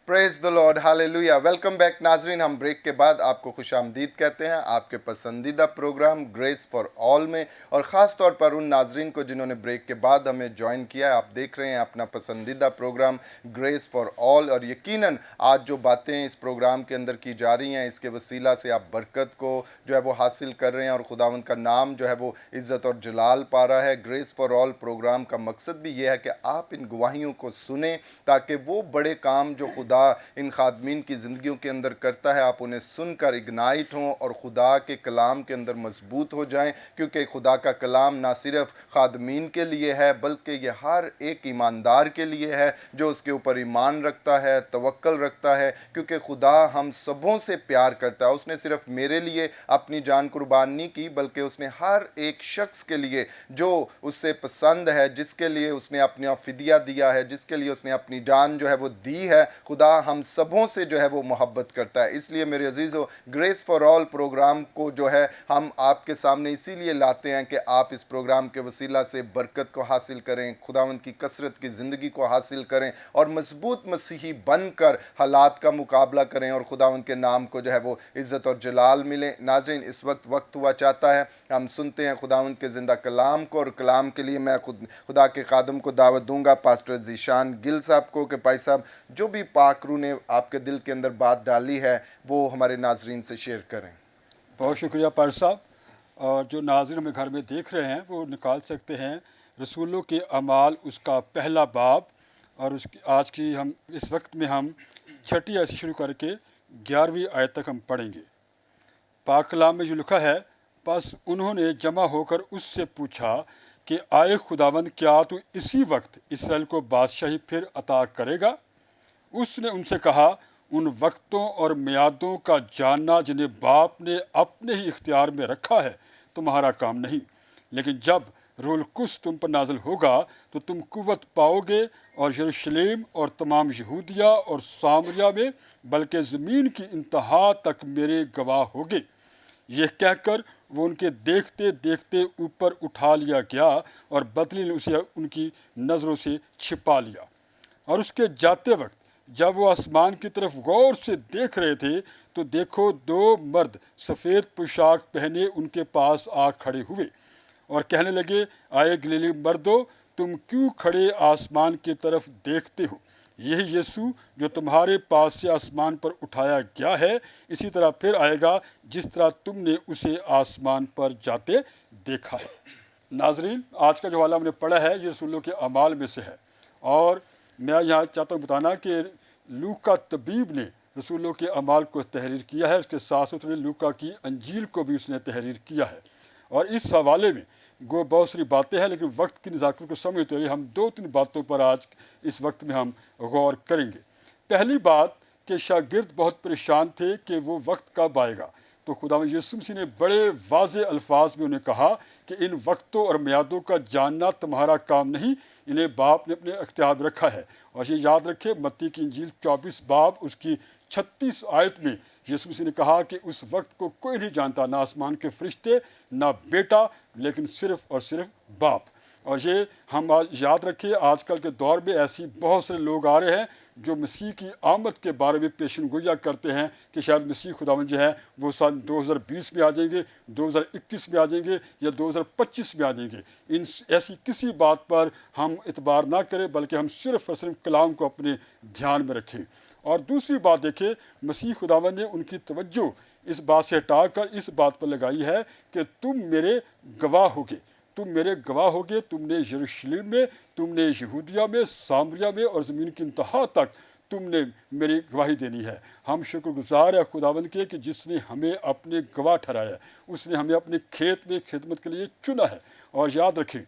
Praise the lord, hallelujah. Welcome back नाजरीन, हम ब्रेक के बाद आपको खुशामदीद कहते हैं आपके पसंदीदा प्रोग्राम ग्रेस फॉर ऑल में, और ख़ास तौर पर उन नाजरीन को जिन्होंने ब्रेक के बाद हमें ज्वाइन किया है। आप देख रहे हैं अपना पसंदीदा प्रोग्राम ग्रेस फॉर ऑल, और यकीनन आज जो बातें इस प्रोग्राम के अंदर की जा रही हैं, इसके वसीला से आप बरकत को जो है वो हासिल कर रहे हैं, और खुदावंद का नाम जो है वो इज़्ज़त और जलाल पा रहा है। ग्रेस फॉर ऑल प्रोग्राम का मकसद भी ये है कि आप इन गवाहियों को सुने, ताकि वो बड़े काम जो खुदा इन खादमीन की ज़िंदगियों के अंदर करता है, आप उन्हें सुनकर इग्नाइट हों और खुदा के कलाम के अंदर मजबूत हो जाएं। क्योंकि खुदा का कलाम ना सिर्फ खादमीन के लिए है, बल्कि ये हर एक ईमानदार के लिए है जो उसके ऊपर ईमान रखता है, तवक्ल रखता है। क्योंकि खुदा हम सबों से प्यार करता है। उसने सिर्फ मेरे लिए अपनी जान कुर्बान नहीं की, बल्कि उसने हर एक शख्स के लिए जो उससे पसंद है, जिसके लिए उसने अपना फिदिया दिया है, जिसके लिए उसने अपनी जान जो है वो दी है, खुदा हम सबों से जो है वो मोहब्बत करता है। इसलिए मेरे अजीज़ों, ग्रेस फॉर ऑल प्रोग्राम को जो है हम आपके सामने इसीलिए लाते हैं कि आप इस प्रोग्राम के वसीला से बरकत को हासिल करें, खुदावंद की कसरत की ज़िंदगी को हासिल करें, और मजबूत मसीही बनकर हालात का मुकाबला करें, और खुदावंद के नाम को जो है वो इज़्ज़त और जलाल मिले। नाज़रीन, इस वक्त हुआ चाहता है हम सुनते हैं खुदावंद के ज़िंदा कलाम को, और कलाम के लिए मैं खुदा के खादम को दावत दूंगा, पास्टर ज़ीशान गिल साहब को, कि भाई साहब जो भी पाक ذاکروں نے آپ کے دل کے اندر بات ڈالی ہے وہ ہمارے ناظرین سے شیئر کریں۔ بہت شکریہ پیر صاحب، اور جو ناظرین ہمیں گھر میں دیکھ رہے ہیں وہ نکال سکتے ہیں رسولوں کے اعمال اس کا پہلا باب، اور اس کی آج کی ہم اس وقت میں ہم 6 آیت سے شروع کر کے 11ویں آیت تک ہم پڑھیں گے۔ پاک کلام میں جو لکھا ہے، پس انہوں نے جمع ہو کر اس سے پوچھا کہ آئے خداوند، کیا تو اسی وقت اسرائیل کو بادشاہی پھر عطا کرے گا؟ اس نے ان سے کہا، ان وقتوں اور میعادوں کا جاننا جنہیں باپ نے اپنے ہی اختیار میں رکھا ہے تمہارا کام نہیں، لیکن جب روح القدس تم پر نازل ہوگا تو تم قوت پاؤ گے، اور یروشلم اور تمام یہودیہ اور سامریہ میں بلکہ زمین کی انتہا تک میرے گواہ ہوگے۔ یہ کہہ کر وہ ان کے دیکھتے دیکھتے اوپر اٹھا لیا گیا، اور بدلی نے اسے ان کی نظروں سے چھپا لیا۔ اور اس کے جاتے وقت جب وہ آسمان کی طرف غور سے دیکھ رہے تھے تو دیکھو 2 مرد سفید پوشاک پہنے ان کے پاس آ کھڑے ہوئے، اور کہنے لگے، آئے گلیلی مردو، تم کیوں کھڑے آسمان کی طرف دیکھتے ہو؟ یہی یسوع جو تمہارے پاس سے آسمان پر اٹھایا گیا ہے، اسی طرح پھر آئے گا جس طرح تم نے اسے آسمان پر جاتے دیکھا ہے۔ ناظرین، آج کا جو حوالہ ہم نے پڑھا ہے یہ رسولوں کے اعمال میں سے ہے، اور میں یہاں چاہتا ہوں بتانا کہ لوکا طبیب نے رسولوں کے اعمال کو تحریر کیا ہے، اس کے ساتھ ساتھ لوکا کی انجیل کو بھی اس نے تحریر کیا ہے، اور اس حوالے میں گو بہت ساری باتیں ہیں، لیکن وقت کی نزاکت کو سمجھتے ہوئے ہم 2-3 باتوں پر آج اس وقت میں ہم غور کریں گے۔ پہلی بات کہ شاگرد بہت پریشان تھے کہ وہ وقت کب آئے گا، تو خداوند یسوع مسیح نے بڑے واضح الفاظ میں انہیں کہا کہ ان وقتوں اور میعادوں کا جاننا تمہارا کام نہیں، انہیں باپ نے اپنے اختیار میں رکھا ہے۔ اور یہ یاد رکھے، متی کی انجیل 24 باب اس کی 36 آیت میں یسوع مسیح نے کہا کہ اس وقت کو کوئی نہیں جانتا، نہ آسمان کے فرشتے، نہ بیٹا، لیکن صرف اور صرف باپ۔ اور یہ ہم آج یاد رکھیں، آج کل کے دور میں ایسی بہت سے لوگ آ رہے ہیں جو مسیح کی آمد کے بارے میں پیشن گوئیاں کرتے ہیں کہ شاید مسیح خداوند جو ہے وہ سن 2020 میں آ جائیں گے، 2021 میں آ جائیں گے، یا 2025 میں آ جائیں گے۔ ایسی کسی بات پر ہم اعتبار نہ کریں، بلکہ ہم صرف اور صرف کلام کو اپنے دھیان میں رکھیں۔ اور دوسری بات دیکھیں، مسیح خداوند نے ان کی توجہ اس بات سے ہٹا کر اس بات پر لگائی ہے کہ تم میرے گواہ ہوگے، تم میرے گواہ ہوگے، تم نے یروشلم میں، تم نے یہودیہ میں، سامریہ میں، اور زمین کی انتہا تک تم نے میری گواہی دینی ہے۔ ہم شکر گزار ہیں خداوند کے کہ جس نے ہمیں اپنے گواہ ٹھہرایا ہے، اس نے ہمیں اپنے کھیت میں خدمت کے لیے چنا ہے۔ اور یاد رکھیں،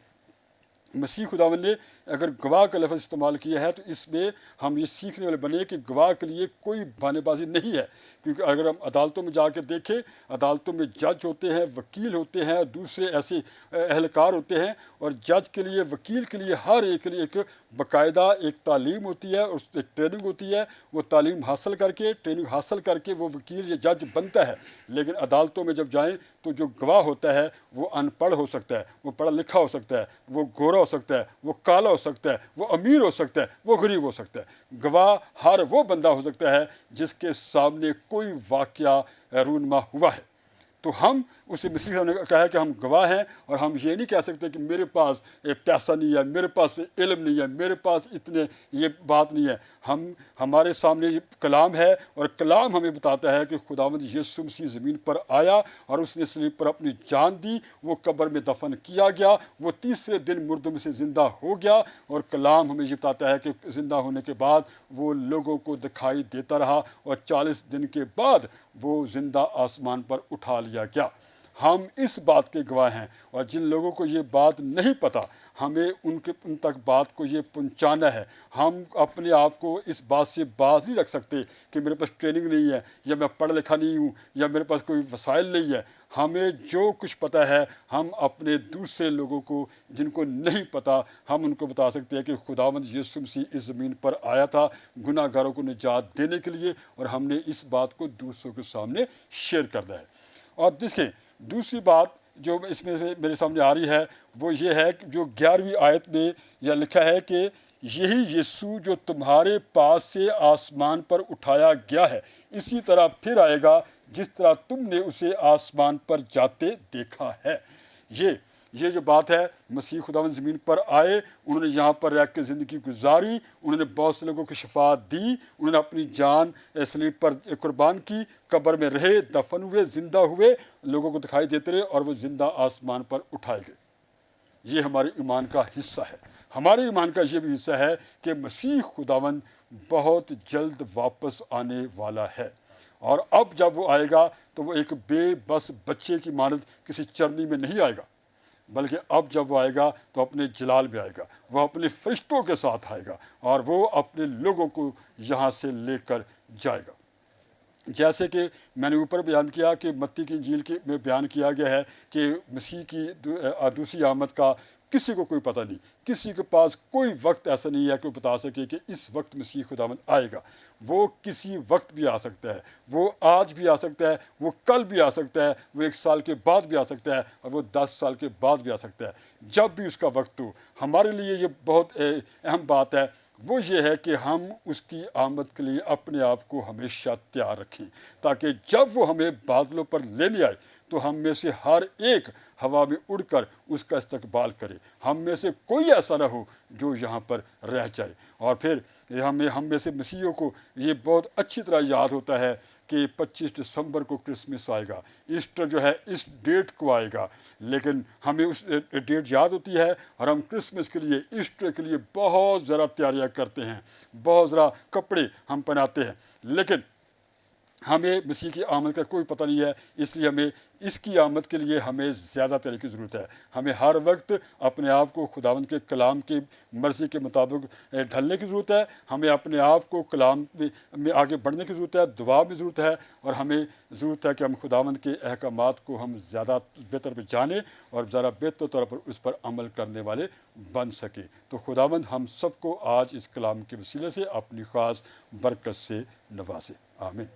مسیح خداوند نے اگر گواہ کا لفظ استعمال کیا ہے تو اس میں ہم یہ سیکھنے والے بنے کہ گواہ کے لیے کوئی بہانے بازی نہیں ہے، کیونکہ اگر ہم عدالتوں میں جا کے دیکھیں، عدالتوں میں جج ہوتے ہیں، وکیل ہوتے ہیں، دوسرے ایسے اہلکار ہوتے ہیں، اور جج کے لیے، وکیل کے لیے، ہر ایک کے لیے ایک باقاعدہ ایک تعلیم ہوتی ہے، اور ایک ٹریننگ ہوتی ہے۔ وہ تعلیم حاصل کر کے، ٹریننگ حاصل کر کے وہ وکیل یا جج بنتا ہے۔ لیکن عدالتوں میں جب جائیں تو جو گواہ ہوتا ہے وہ ان پڑھ ہو سکتا ہے، وہ پڑھا لکھا ہو سکتا ہے، وہ گورا ہو سکتا ہے، وہ کالا ہو سکتا ہے، وہ امیر ہو سکتا ہے، وہ غریب ہو سکتا ہے۔ گواہ ہر وہ بندہ ہو سکتا ہے جس کے سامنے کوئی واقعہ رونما ہوا ہے۔ تو ہم اسے مسیح نے کہا ہے کہ ہم گواہ ہیں، اور ہم یہ نہیں کہہ سکتے کہ میرے پاس پیسہ نہیں ہے، میرے پاس علم نہیں ہے، میرے پاس اتنے یہ بات نہیں ہے۔ ہمارے سامنے یہ کلام ہے، اور کلام ہمیں بتاتا ہے کہ خداوند یسوع مسیح زمین پر آیا، اور اس نے صلیب پر اپنی جان دی، وہ قبر میں دفن کیا گیا، وہ تیسرے دن مردوں میں سے زندہ ہو گیا، اور کلام ہمیں یہ بتاتا ہے کہ زندہ ہونے کے بعد وہ لوگوں کو دکھائی دیتا رہا، اور 40 دن کے بعد وہ زندہ آسمان پر اٹھا لیا گیا۔ ہم اس بات کے گواہ ہیں، اور جن لوگوں کو یہ بات نہیں پتہ، ہمیں ان تک بات کو یہ پہنچانا ہے۔ ہم اپنے آپ کو اس بات سے باز نہیں رکھ سکتے کہ میرے پاس ٹریننگ نہیں ہے، یا میں پڑھا لکھا نہیں ہوں، یا میرے پاس کوئی وسائل نہیں ہے۔ ہمیں جو کچھ پتہ ہے، ہم اپنے دوسرے لوگوں کو جن کو نہیں پتہ، ہم ان کو بتا سکتے ہیں کہ خداوند یسوع مسیح اس زمین پر آیا تھا گناہ گاروں کو نجات دینے کے لیے، اور ہم نے اس بات کو دوسروں کے سامنے شیئر کرنا ہے۔ اور دیکھیں، دوسری بات جو اس میں میرے سامنے آ رہی ہے وہ یہ ہے کہ جو 11ویں آیت میں یہ لکھا ہے کہ یہی یسوع جو تمہارے پاس سے آسمان پر اٹھایا گیا ہے، اسی طرح پھر آئے گا جس طرح تم نے اسے آسمان پر جاتے دیکھا ہے۔ یہ یہ جو بات ہے مسیح خداوند زمین پر آئے, انہوں نے یہاں پر رہ کے زندگی گزاری, انہوں نے بہت سے لوگوں کو شفا دی, انہوں نے اپنی جان صلیب پر قربان کی, قبر میں رہے, دفن ہوئے, زندہ ہوئے, لوگوں کو دکھائی دیتے رہے اور وہ زندہ آسمان پر اٹھائے گئے. یہ ہمارے ایمان کا حصہ ہے. ہمارے ایمان کا یہ بھی حصہ ہے کہ مسیح خداوند بہت جلد واپس آنے والا ہے, اور اب جب وہ آئے گا تو وہ ایک بے بس بچے کی مانند کسی چرنی میں نہیں آئے گا, بلکہ اب جب وہ آئے گا تو اپنے جلال میں آئے گا, وہ اپنے فرشتوں کے ساتھ آئے گا اور وہ اپنے لوگوں کو یہاں سے لے کر جائے گا. جیسے کہ میں نے اوپر بیان کیا کہ متی کی انجیل میں بیان کیا گیا ہے کہ مسیح کی دوسری آمد کا کسی کو کوئی پتہ نہیں, کسی کے پاس کوئی وقت ایسا نہیں ہے کہ وہ بتا سکے کہ اس وقت مسیح خداوند آئے گا. وہ کسی وقت بھی آ سکتا ہے, وہ آج بھی آ سکتا ہے, وہ کل بھی آ سکتا ہے, وہ 1 سال کے بعد بھی آ سکتا ہے, اور وہ 10 سال کے بعد بھی آ سکتا ہے. جب بھی اس کا وقت ہو, ہمارے لیے یہ بہت اہم بات ہے, وہ یہ ہے کہ ہم اس کی آمد کے لیے اپنے آپ کو ہمیشہ تیار رکھیں, تاکہ جب وہ ہمیں بادلوں پر لینے آئے تو ہم میں سے ہر ایک ہوا میں اڑ کر اس کا استقبال کرے. ہم میں سے کوئی ایسا نہ ہو جو یہاں پر رہ جائے. اور پھر ہم میں سے مسیحیوں کو یہ بہت اچھی طرح یاد ہوتا ہے کہ 25 دسمبر کو کرسمس آئے گا, ایسٹر جو ہے اس ڈیٹ کو آئے گا, لیکن ہمیں اس ڈیٹ یاد ہوتی ہے اور ہم کرسمس کے لیے, ایسٹر کے لیے بہت ذرا تیاریاں کرتے ہیں, بہت ذرا کپڑے ہم پہناتے ہیں, لیکن ہمیں مسیح کی آمد کا کوئی پتہ نہیں ہے. اس لیے ہمیں اس کی آمد کے لیے ہمیں زیادہ تیاری کی ضرورت ہے. ہمیں ہر وقت اپنے آپ کو خداوند کے کلام کی مرضی کے مطابق ڈھلنے کی ضرورت ہے. ہمیں اپنے آپ کو کلام میں آگے بڑھنے کی ضرورت ہے, دعا میں ضرورت ہے, اور ہمیں ضرورت ہے کہ ہم خداوند کے احکامات کو ہم زیادہ بہتر پہ جانیں اور ذرا بہتر طور پر اس پر عمل کرنے والے بن سکیں. تو خداوند ہم سب کو آج اس کلام کے وسیلے سے اپنی خاص برکت سے نوازے. آمین.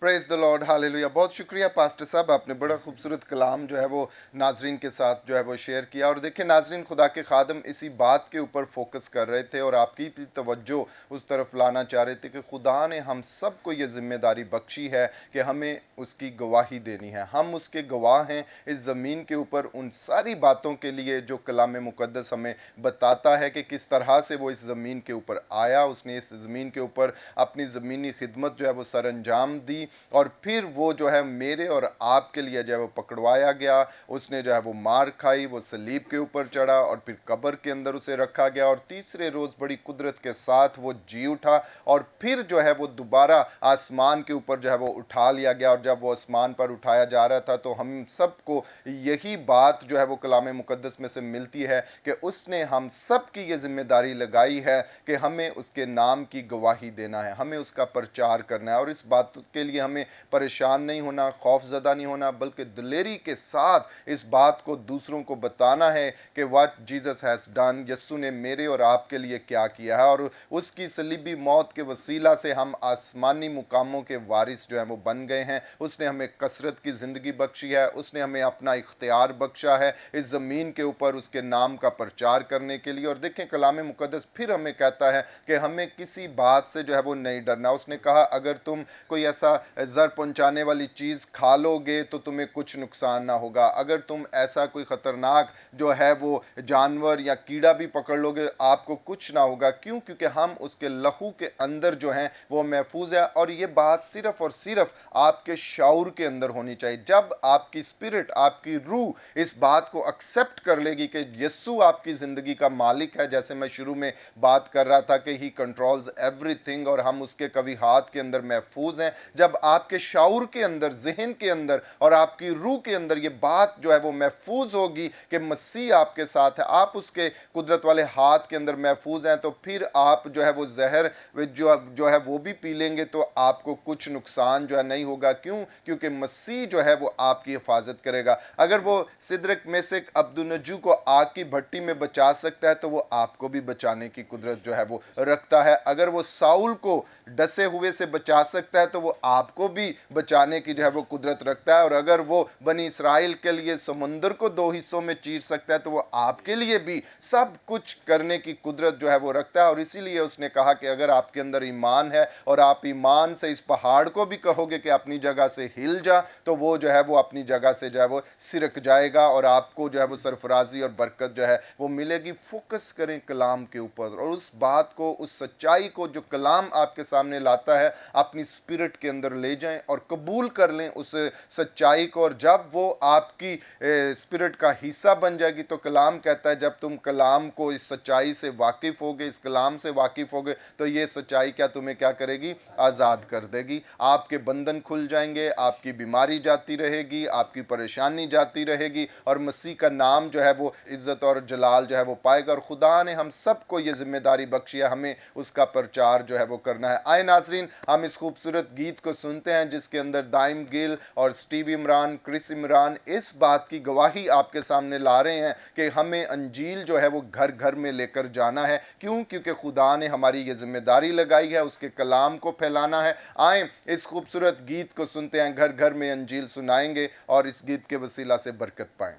پریز دا لارڈ, ہاللیلویا. بہت شکریہ پاسٹر صاحب, آپ نے بڑا خوبصورت کلام جو ہے وہ ناظرین کے ساتھ جو ہے وہ شیئر کیا. اور دیکھیں ناظرین, خدا کے خادم اسی بات کے اوپر فوکس کر رہے تھے اور آپ کی بھی توجہ اس طرف لانا چاہ رہے تھے کہ خدا نے ہم سب کو یہ ذمہ داری بخشی ہے کہ ہمیں اس کی گواہی دینی ہے. ہم اس کے گواہ ہیں اس زمین کے اوپر ان ساری باتوں کے لیے جو کلام مقدس ہمیں بتاتا ہے کہ کس طرح سے وہ اس زمین کے اوپر آیا, اس نے اس زمین کے اوپر اپنی زمینی خدمت جو ہے وہ سر انجام دی, اور پھر وہ جو ہے میرے اور آپ کے لیے جو ہے وہ پکڑوایا گیا, اس نے جو ہے وہ مار کھائی, وہ صلیب کے اوپر چڑھا اور پھر قبر کے اندر اسے رکھا گیا, اور تیسرے روز بڑی قدرت کے ساتھ وہ جی اٹھا, اور پھر جو ہے وہ دوبارہ آسمان کے اوپر جو ہے وہ اٹھا لیا گیا. اور جب وہ آسمان پر اٹھایا جا رہا تھا تو ہم سب کو یہی بات جو ہے وہ کلام مقدس میں سے ملتی ہے کہ اس نے ہم سب کی یہ ذمہ داری لگائی ہے کہ ہمیں اس کے نام کی گواہی دینا ہے, ہمیں اس کا پرچار کرنا ہے. اور اس بات کے لیے ہمیں پریشان نہیں ہونا, خوف زدہ نہیں ہونا, بلکہ دلیری کے ساتھ اس بات کو دوسروں کو بتانا ہے کہ what Jesus has done, یسوع نے میرے اور آپ کے لیے کیا کیا ہے, اور اس کی صلیبی موت کے وسیلہ سے ہم آسمانی مقاموں کے وارث جو ہیں وہ بن گئے ہیں. اس نے ہمیں کثرت کی زندگی بخشی ہے, اس نے ہمیں اپنا اختیار بخشا ہے اس زمین کے اوپر اس کے نام کا پرچار کرنے کے لیے. اور دیکھیں کلام مقدس پھر ہمیں کہتا ہے کہ ہمیں کسی بات سے جو ہے وہ نہیں ڈرنا. اس نے کہا اگر تم کوئی ایسا زر پہنچانے والی چیز کھا لو گے تو تمہیں کچھ نقصان نہ ہوگا, اگر تم ایسا کوئی خطرناک جو ہے وہ جانور یا کیڑا بھی پکڑ لو گے آپ کو کچھ نہ ہوگا. کیوں؟ کیونکہ ہم اس کے لہو کے اندر جو ہیں وہ محفوظ ہے. اور یہ بات صرف اور صرف آپ کے شعور کے اندر ہونی چاہیے. جب آپ کی اسپرٹ, آپ کی روح اس بات کو ایکسیپٹ کر لے گی کہ یسوع آپ کی زندگی کا مالک ہے, جیسے میں شروع میں بات کر رہا تھا کہ ہی کنٹرولز ایوری تھنگ اور ہم اس کے کبھی ہاتھ کے اندر محفوظ ہیں. جب آپ کے شعور کے اندر, ذہن کے اندر اور آپ کی روح کے اندر یہ بات جو ہے وہ محفوظ ہوگی کہ مسیح آپ کے ساتھ ہے, آپ اس کے قدرت والے ہاتھ کے اندر محفوظ ہیں, تو پھر آپ جو ہے وہ زہر جو ہے وہ بھی پی لیں گے تو آپ کو کچھ نقصان جو ہے نہیں ہوگا. کیوں؟ کیونکہ مسیح جو ہے وہ آپ کی حفاظت کرے گا. اگر وہ سدرک میسک عبدالنجو کو آگ کی بھٹی میں بچا سکتا ہے تو وہ آپ کو بھی بچانے کی قدرت جو ہے وہ رکھتا ہے. اگر وہ ساؤل کو ڈسے ہوئے سے بچا سکتا ہے تو وہ آپ کو بھی بچانے کی جو ہے وہ قدرت رکھتا ہے, اور اگر وہ بنی اسرائیل کے لیے سمندر کو 2 حصوں میں چیر سکتا ہے تو وہ آپ کے لیے بھی سب کچھ کرنے کی قدرت جو ہے وہ رکھتا ہے. اور اسی لیے اس نے کہا کہ اگر آپ کے اندر ایمان ہے اور آپ ایمان سے اس پہاڑ کو بھی کہو گے کہ اپنی جگہ سے ہل جا, تو وہ جو ہے وہ اپنی جگہ سے جو ہے وہ سرک جائے گا, اور آپ کو جو ہے وہ سرفرازی اور برکت جو ہے وہ ملے گی. فوکس کریں کلام کے اوپر, اور اس بات کو, اس سچائی کو جو کلام آپ کے سامنے لاتا ہے, اپنی اسپرٹ کے اندر لے جائیں اور قبول کر لیں اس سچائی کو. اور جب وہ آپ کی اسپرٹ کا حصہ بن جائے گی, تو کلام کہتا ہے جب تم کلام کو, اس سچائی سے واقف ہوگے, اس کلام سے واقف ہوگے, تو یہ سچائی کیا تمہیں کیا کرے گی؟ آزاد کر دے گی. آپ کے بندھن کھل جائیں گے, آپ کی بیماری جاتی رہے گی, آپ کی پریشانی جاتی رہے گی, اور مسیح کا نام جو ہے وہ عزت اور جلال جو ہے وہ پائے گا. اور خدا نے ہم سب کو یہ ذمہ داری بخشی ہے, ہمیں اس کا پرچار جو ہے وہ کرنا ہے. آئے ناظرین, ہم اس خوبصورت گیت کو سنتے ہیں جس کے اندر دائم گل اور سٹیو عمران, کرس عمران اس بات کی گواہی آپ کے سامنے لا رہے ہیں کہ ہمیں انجیل جو ہے وہ گھر گھر میں لے کر جانا ہے. کیونکہ خدا نے ہماری یہ ذمہ داری لگائی ہے, اس کے کلام کو پھیلانا ہے. آئیں اس خوبصورت گیت کو سنتے ہیں, گھر گھر میں انجیل سنائیں گے اور اس گیت کے وسیلہ سے برکت پائیں.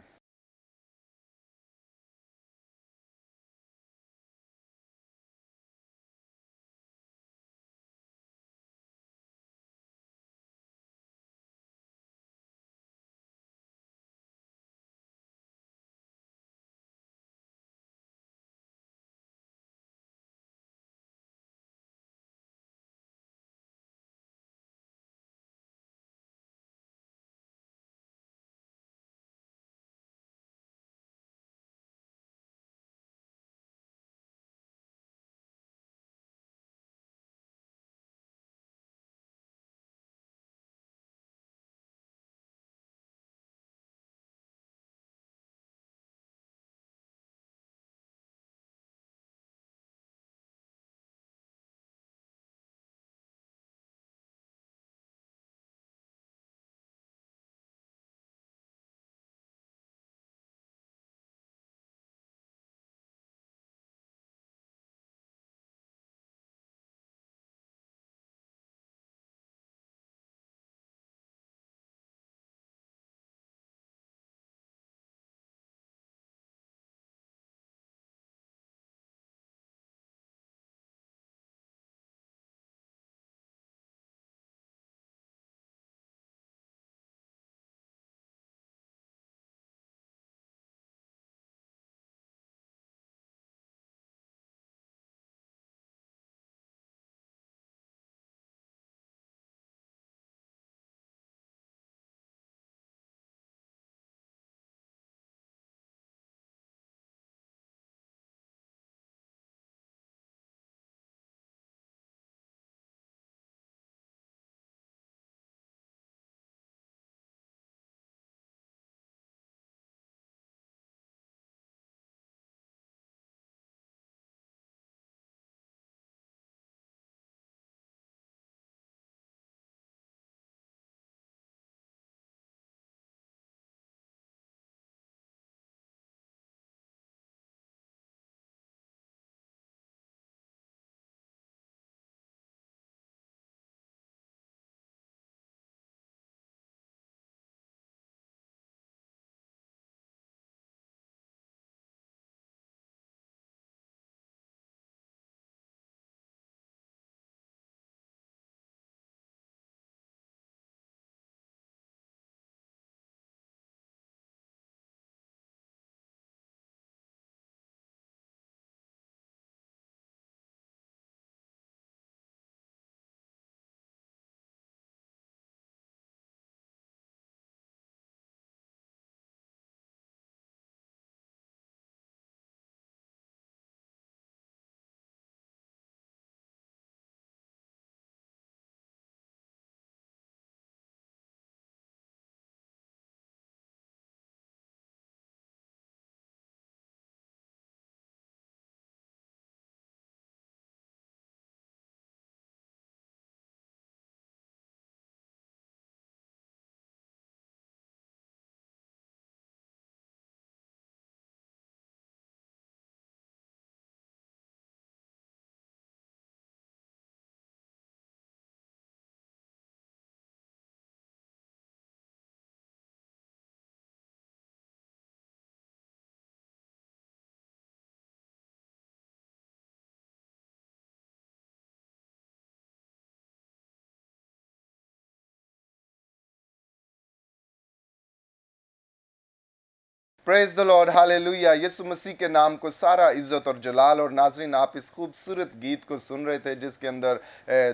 Praise the lord, hallelujah. Yeshu Masih के नाम को सारा इज्जत और जलाल। और नाजरीन, आप इस खूबसूरत गीत को सुन रहे थे जिसके अंदर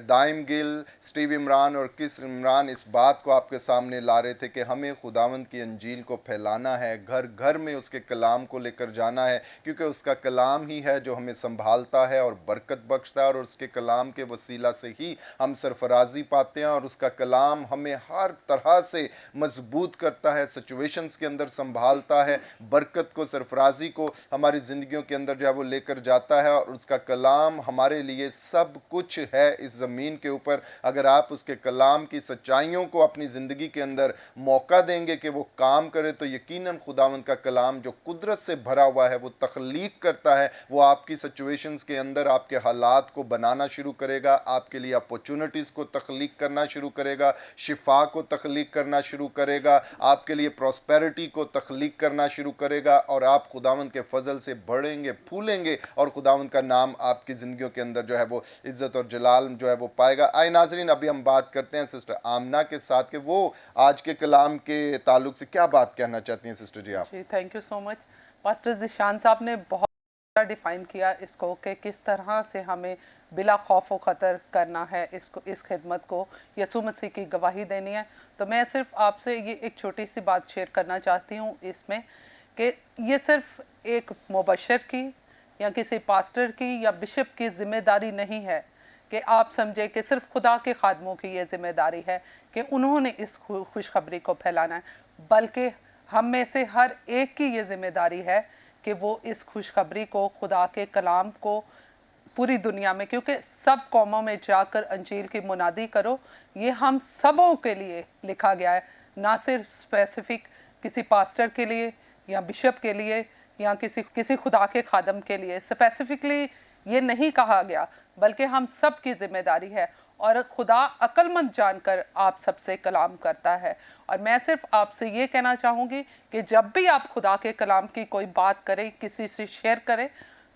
दाइम गिल, स्टीव इमरान और किस इमरान इस बात को आपके सामने ला रहे थे कि हमें खुदावंद की अंजील को फैलाना है, घर घर में उसके कलाम को लेकर जाना है, क्योंकि उसका कलाम ही है जो हमें संभालता है और बरकत बख्शता है, और उसके कलाम के वसीला से ही हम सरफराजी पाते हैं, और उसका कलाम हमें हर तरह से मजबूत करता है, सिचुएशंस के अंदर संभालता है, बरकत को, सरफराजी को हमारी ज़िंदगियों के अंदर जो है वो लेकर जाता है। और उसका कलाम हमारे लिए सब कुछ है इस ज़मीन के ऊपर। अगर आप उसके कलाम की सच्चाइयों को अपनी ज़िंदगी के अंदर मौका देंगे कि वो काम करे, तो यकीनन खुदावंद का कलाम जो कुदरत से भरा हुआ है, वो तख्लीक करता है, वो आपकी सिचुएशंस के अंदर आपके हालात को बनाना शुरू करेगा, आपके लिए अपॉर्चुनिटीज़ को तख्लीक करना शुरू करेगा, शिफा को तख्लीक करना शुरू करेगा, आपके लिए प्रॉस्पेरिटी को तख्लीक करना शुरू करेगा, और आप खुदावंद के फजल से बढ़ेंगे, फूलेंगे, और खुदावंद का नाम आपकी ज़िंदगियों के अंदर जो है वो इज़्ज़त और जलाल जो है वो पाएगा। आए नाजरीन, अभी हम बात करते हैं सिस्टर आमना के साथ कि वो आज के कलाम के ताल्लुक से क्या बात कहना चाहती हैं। सिस्टर जी, आप। जी, thank you so much. Pastor Zeeshan sahab ने बहुत अच्छा डिफ़ाइन किया इसको कि किस तरह से हमें बिला खौफ व ख़तर करना है, इसको, इस खिदमत को यीशु मसीह की गवाही देनी है। तो मैं सिर्फ आपसे ये एक छोटी सी बात शेयर करना चाहती हूँ इसमें, कि ये सिर्फ एक मुबशर की या किसी पास्टर की या बिशप की ज़िम्मेदारी नहीं है कि आप समझे कि सिर्फ खुदा के खादमों की ये ज़िम्मेदारी है कि उन्होंने इस खुशखबरी को फैलाना है, बल्कि हम में से हर एक की ये ज़िम्मेदारी है कि वो इस खुशखबरी को, खुदा के कलाम को पूरी दुनिया में, क्योंकि सब कौमों में जाकर अंजील की मुनादी करो, ये हम सबों के लिए लिखा गया है, ना सिर्फ स्पेसिफिक किसी पास्टर के लिए या बिशप के लिए या किसी खुदा के खादम के लिए स्पेसिफिकली ये नहीं कहा गया, बल्कि हम सब की जिम्मेदारी है। और खुदा अक्लमंद जानकर आप सबसे कलाम करता है। और मैं सिर्फ आपसे ये कहना चाहूँगी कि जब भी आप खुदा के कलाम की कोई बात करें, किसी से शेयर करें,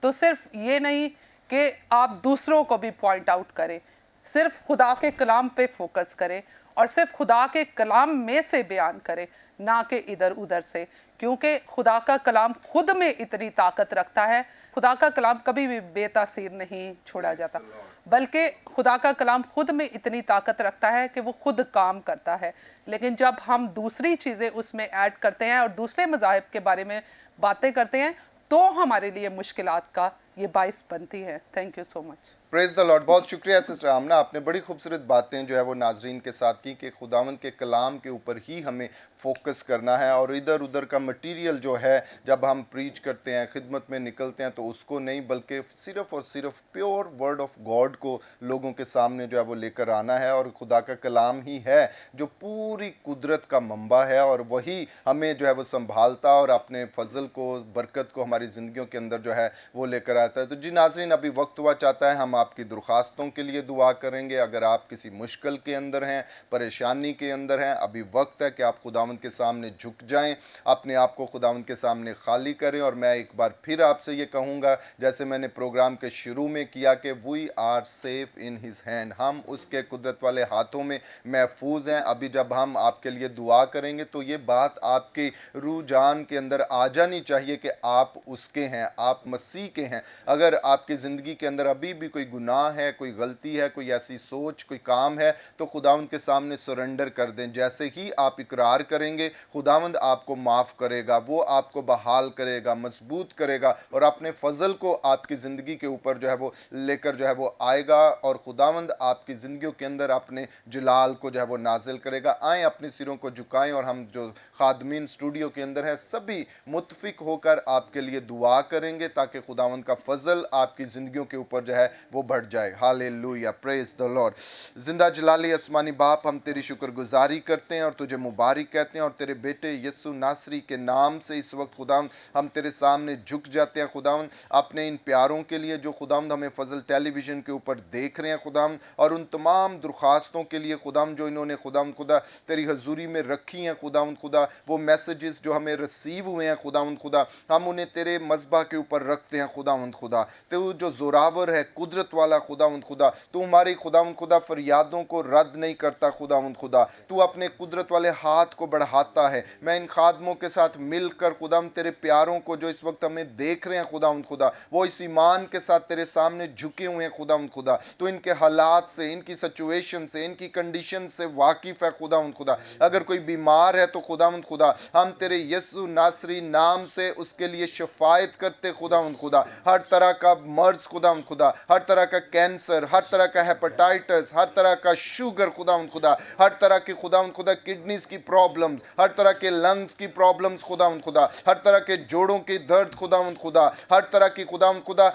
तो सिर्फ ये नहीं कि आप दूसरों को भी पॉइंट आउट करें, सिर्फ खुदा के कलाम पे फोकस करें और सिर्फ खुदा के कलाम में से बयान करें, ना कि इधर उधर से, क्योंकि खुदा का कलाम खुद में इतनी ताकत रखता है। खुदा का कलाम कभी भी बेतासीर नहीं छोड़ा जाता, बल्कि खुदा का कलाम खुद में इतनी ताकत रखता है कि वो खुद काम करता है। लेकिन जब हम दूसरी चीज़ें उसमें ऐड करते हैं और दूसरे मज़ाहिब के बारे में बातें करते हैं, तो हमारे लिए मुश्किलात का ये बाइस बनती है। Thank you so much. Praise the Lord. बहुत शुक्रिया सिस्टर आमना, आपने बड़ी खूबसूरत बातें जो है वो नाजरीन के साथ की कि खुदावंद के कलाम के ऊपर ही हमें फोकस करना है, और इधर उधर का मटेरियल जो है जब हम प्रीच करते हैं, खिदमत में निकलते हैं, तो उसको नहीं, बल्कि सिर्फ और सिर्फ प्योर वर्ड ऑफ गॉड को लोगों के सामने जो है वो लेकर आना है। और खुदा का कलाम ही है जो पूरी कुदरत का मंबा है, और वही हमें जो है वो संभालता और अपने फजल को, बरकत को हमारी ज़िंदगियों के अंदर जो है वो लेकर आता है। तो जी नाजरीन, अभी वक्त हुआ चाहता है हम आपकी दरख्वास्तों के लिए दुआ करेंगे। अगर आप किसी मुश्किल के अंदर हैं, परेशानी के अंदर हैं, अभी वक्त है कि आप खुदावंद के सामने झुक जाएं, अपने आप को खुदावंद के सामने खाली करें। और मैं एक बार फिर आपसे ये कहूँगा, जैसे मैंने प्रोग्राम के शुरू में किया, कि we are safe in his hand, हम उसके कुदरत वाले हाथों में महफूज हैं। अभी जब हम आपके लिए दुआ करेंगे तो ये बात आपके रूह जान के अंदर आ जानी चाहिए कि आप उसके हैं, आप मसीह के हैं। अगर आपकी ज़िंदगी के अंदर अभी भी कोई गुनाह है, कोई गलती है, कोई ऐसी सोच, कोई काम है, तो खुदावंद के सामने सरेंडर कर दें। जैसे ही आप इकरार करेंगे, खुदावंद आपको माफ़ करेगा, वो आपको बहाल करेगा, मजबूत करेगा, और अपने फजल को आपकी ज़िंदगी के ऊपर जो है वो लेकर जो है वो आएगा, और खुदावंद आपकी ज़िंदगियों के अंदर अपने जलाल को जो है वो नाजिल करेगा। आएँ, अपने सिरों को झुकाएं, और हम जो खादमीन स्टूडियो के अंदर हैं सभी मुत्फिक होकर आपके लिए दुआ करेंगे, ताकि खुदावंद का फजल आपकी ज़िंदगियों के ऊपर जो है वो बढ़ जाए। Hallelujah, praise the Lord. जिंदा जलाली आसमानी बाप, हम तेरी शुक्रगुजारी करते हैं और तुझे मुबारक कहते हैं, और तेरे बेटे यीशु नासरी के नाम से इस वक्त खुदावंद हम तेरे सामने झुक जाते हैं खुदावंद, अपने इन प्यारों के लिए जो खुदावंद हमें फजल टेलीविज़न के ऊपर देख रहे हैं खुदावंद, और उन तमाम दरख्वास्तों के लिए खुदावंद जो इन्होंने खुदावंद खुदा तेरी हजूरी में रखी हैं खुदावंद खुदा, वो मैसेजेस जो हमें रिसीव हुए हैं खुदावंद खुदा, हम उन्हें तेरे मज़बा के ऊपर रखते हैं खुदावंद खुदा। तो जो जोरावर है, कुदरत कुदरत वाला खुदावंद खुदा, तू हमारी खुदावंद खुदा फरियादों को रद्द नहीं करता खुदावंद खुदा, तू अपने कुदरत वाले हाथ को बढ़ाता है। मैं इन खादमों के साथ मिलकर खुदावंद तेरे प्यारों को जो इस वक्त हमें देख रहे हैं खुदावंद खुदा, वो इस ईमान के साथ तेरे सामने झुके हुए हैं खुदावंद खुदा, तो इनके हालात से, इनकी सिचुएशन से, इनकी कंडीशन से वाकिफ है खुदावंद खुदा। अगर कोई बीमार है तो खुदावंद खुदा हम तेरे यीशु नासरी नाम से उसके लिए शफायत करते खुदावंद खुदा। हर तरह का मर्ज खुदावंद खुदा, हर तरह का कैंसर, हर तरह का हेपेटाइटिस, हर तरह का शुगर खुदावंद खुदा, हर तरह की खुदावंद खुदा किडनीज की प्रॉब्लम्स, हर तरह के लंग्स की प्रॉब्लम्स खुदावंद खुदा, हर तरह के जोड़ों की दर्द खुदावंद खुदा, हर तरह की खुदावंद खुदा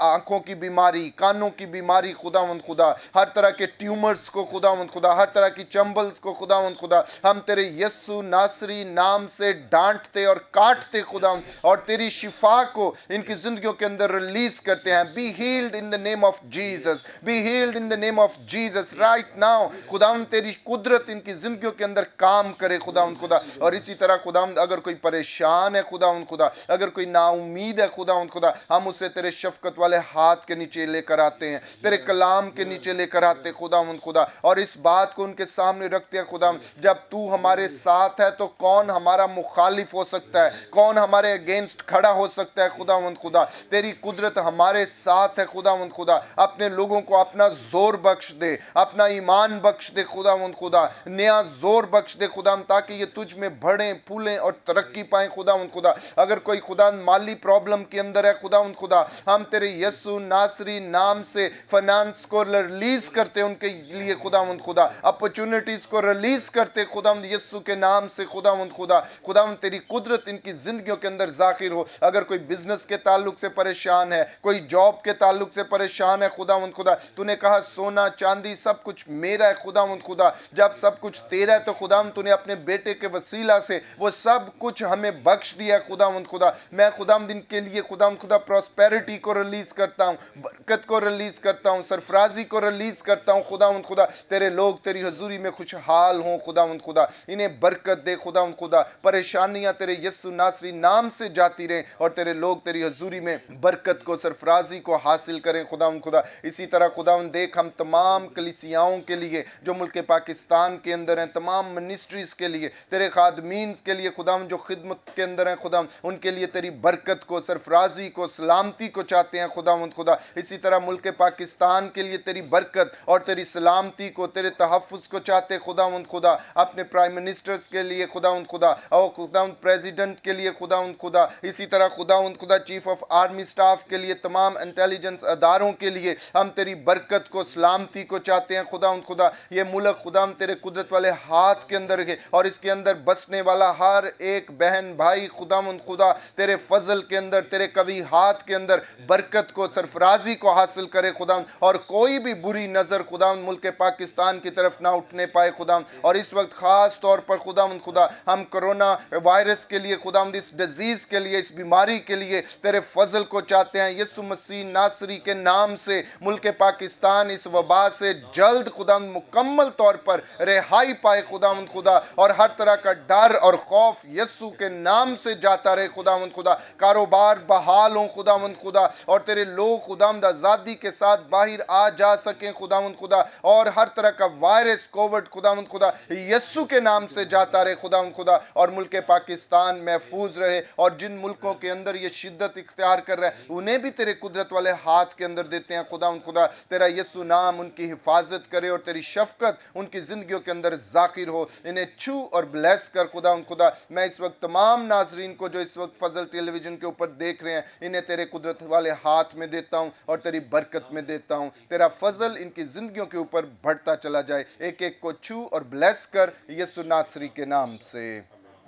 आंखों की बीमारी, कानों की बीमारी खुदावंद खुदा, हर तरह के ट्यूमर्स को खुदावंद खुदा, हर तरह की चंबल्स को खुदावंद खुदा हम तेरे यीशु नासरी नाम से डांटते और काटते खुदावंद, और तेरी शिफा को इनकी जिंदगियों के अंदर रिलीज करते हैं। Be healed in the name of Jesus, be healed in the name of Jesus right now. खुदावंद तेरी कुदरत इनकी जिंदगियों के अंदर काम करे खुदावंद खुदा। और इसी तरह खुदावंद अगर कोई परेशान है खुदावंद खुदा, अगर कोई नाउमीद है खुदावंद खुदा, हम उसे तेरे शफकत वाले हाथ के नीचे लेकर आते हैं, तेरे कलाम के नीचे लेकर आते खुदावंद खुदा, और इस बात को उनके सामने रखते हैं खुदावंद, जब तू हमारे साथ है तो कौन हमारा मुखालिफ हो सकता है, कौन हमारे अगेंस्ट खड़ा हो सकता है खुदावंद खुदा। तेरी कुदरत हमारे साथ है खुदावंद खुदा। अपने लोगों को अपना जोर बख्श दे, अपना ईमान बख्श दे खुदावंद खुदा, नया जोर बख्श दे खुदावंद, ताकि ये तुझ में बढ़ें फूलें और तरक्की पाएं खुदावंद खुदा। अगर कोई खुदा माली प्रॉब्लम के अंदर है खुदावंद खुदा, हम तेरे यीशु नासरी नाम से फाइनेंस को रिलीज करते उनके लिए खुदावंद खुदा, अपॉर्चुनिटीज को रिलीज करते खुदावंद यीशु के नाम से खुदावंद खुदा। खुदावंद तेरी कुदरत इनकी जिंदगियों के अंदर जाहिर हो। अगर कोई बिजनेस के ताल्लुक से परेशान है, कोई जॉब के ताल्लुक से परेशान है खुदावंद खुदा, तूने कहा सोना चांदी सब कुछ मेरा है खुदावंद खुदा। जब सब कुछ तेरा है तो खुदावंद तूने अपने बेटे के वसीला से वो सब कुछ हमें बख्श दिया खुदावंद खुदा। मैं खुदावंद इनके लिए खुदावंद खुदा प्रॉस्पेरिटी को रिलीज करता हूँ, बरकत को रिलीज करता हूँ, सरफराजी को रिलीज करता हूँ खुदावंद खुदा। तेरे लोग तेरी हजूरी में खुशहाल हों खुदावंद खुदा, इन्हें बरकत दे खुदावंद खुदा। परेशानियां तेरे यीशु नासरी नाम से जाती रहें और तेरे लोग तेरी हजूरी में बरकत को, सरफराजी को हासिल करें खुदावंद खुदा। इसी तरह खुदावंद देख हम तमाम कलीसियाओं के लिए जो मुल्क पाकिस्तान के अंदर हैं, तमाम मिनिस्ट्रीज के लिए, तेरे खादमीन के लिए खुदावंद जो खिदमत के अंदर हैं खुदावंद, उनके लिए तेरी बरकत को, सरफराजी को, सलामती को चाहते हैं खुदावंद खुदा। इसी तरह मुल्क पाकिस्तान के लिए तेरी बरकत और तेरी सलामती को, तेरे तहफ़्फ़ुज़ को चाहते खुदावंद खुदा। अपने प्राइम मिनिस्टर्स के लिए खुदावंद खुदा, और खुदावंद प्रेसिडेंट के लिए खुदावंद खुदा, इसी तरह खुदावंद खुदा चीफ ऑफ आर्मी स्टाफ के लिए, तमाम इंटेलिजेंस अदारों के लिए हम तेरी बरकत को, सलामती को चाहते हैं खुदावंद खुदा। ये मुल्क खुदावंद तेरे कुदरत वाले हाथ के अंदर है, और इसके अंदर बसने वाला हर एक बहन भाई खुदावंद खुदा तेरे फजल के अंदर, तेरे कवी हाथ के अंदर बरकत को, सरफराजी को हासिल करे खुदावंद, और कोई भी बुरी नज़र खुदावंद मुल्क पाकिस्तान की तरफ ना उठने पाए खुदावंद। और इस वक्त खास तौर पर खुदावंद खुदा हम कोरोना वायरस के लिए खुदावंद, इस डिजीज के लिए, इस बीमारी के लिए तेरे फजल को चाहते हैं। यीशु मसीह नासरी के नाम से मुल्क पाकिस्तान इस वबा से जल्द खुदावंद मुकम्मल तौर पर रिहाई पाए खुदावंद खुदा, और हर तरह का डर और खौफ यीशु के नाम से जाता रहे खुदावंद खुदा। कारोबार बहाल हो खुदावंद खुदा, और तेरे लोग खुदावंद आज़ादी के साथ बाहर आ जा सकें खुदावंद खुदा, और हर तरह का वायरस कोविड खुदावंद खुदा यीशु के नाम से जाता रहे खुदावंद खुदा, और मुल्क पाकिस्तान महफूज रहे। और जिन मुल्कों के अंदर ये शिद्दत इख्तियार कर रहे हैं उन्हें भी तेरे कुदरत वाले हाथ के अंदर देते हैं खुदावंद खुदा। तेरा यीशु नाम उनकी हिफाजत करे और तेरी शफकत उनकी जिंदगियों के अंदर जाकिर हो। इन्हें छू और ब्लेस कर खुदावंद खुदा। मैं इस वक्त तमाम नाजरीन को जो इस वक्त फजल टेलीविजन के ऊपर देख रहे हैं, इन्हें तेरे कुदरत वाले हाथ में देता हूँ और तेरी बरकत में देता हूँ। तेरा फजल इनकी जिंदगियों के ऊपर बढ़ता चला जाए। एक एक को छू और ब्लेस कर यीशु नासरी के नाम से,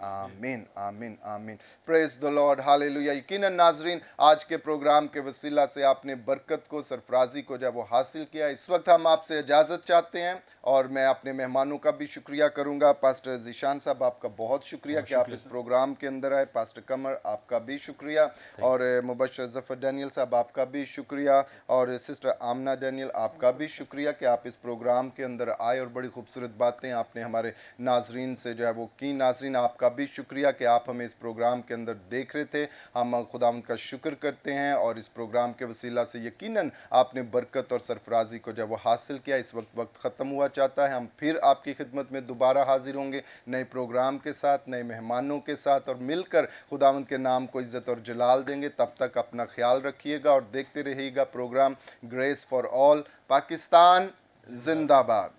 आमीन आमीन आमीन। Praise the lord, hallelujah. यकीनन नाजरीन आज के प्रोग्राम के वसीला से आपने बरकत को, सरफराजी को जब वो हासिल किया, इस वक्त हम आपसे इजाज़त चाहते हैं और मैं अपने मेहमानों का भी शुक्रिया करूंगा। पास्टर ज़ीशान साहब, आपका बहुत शुक्रिया कि आप इस प्रोग्राम के अंदर आए। पास्टर कमर, आपका भी शुक्रिया। और मुबशर ज़फ़र डैनियल साहब, आपका भी शुक्रिया। और सिस्टर आमना डैनियल, आपका भी शुक्रिया कि आप इस प्रोग्राम के अंदर आए और बड़ी खूबसूरत बातें आपने हमारे नाजरीन से जो है वो की। नाजरीन, आपका भी शुक्रिया कि आप हमें इस प्रोग्राम के अंदर देख रहे थे। हम खुदावंद का शुक्र करते हैं और इस प्रोग्राम के वसीला से यकीनन आपने बरकत और सरफराजी को जब वो हासिल किया। इस वक्त ख़त्म हुआ चाहता है, हम फिर आपकी खिदमत में दोबारा हाजिर होंगे नए प्रोग्राम के साथ, नए मेहमानों के साथ, और मिलकर खुदावंद के नाम को इज़्ज़त और जलाल देंगे। तब तक अपना ख्याल रखिएगा और देखते रहिएगा programme grace for all. Pakistan जिंदाबाद।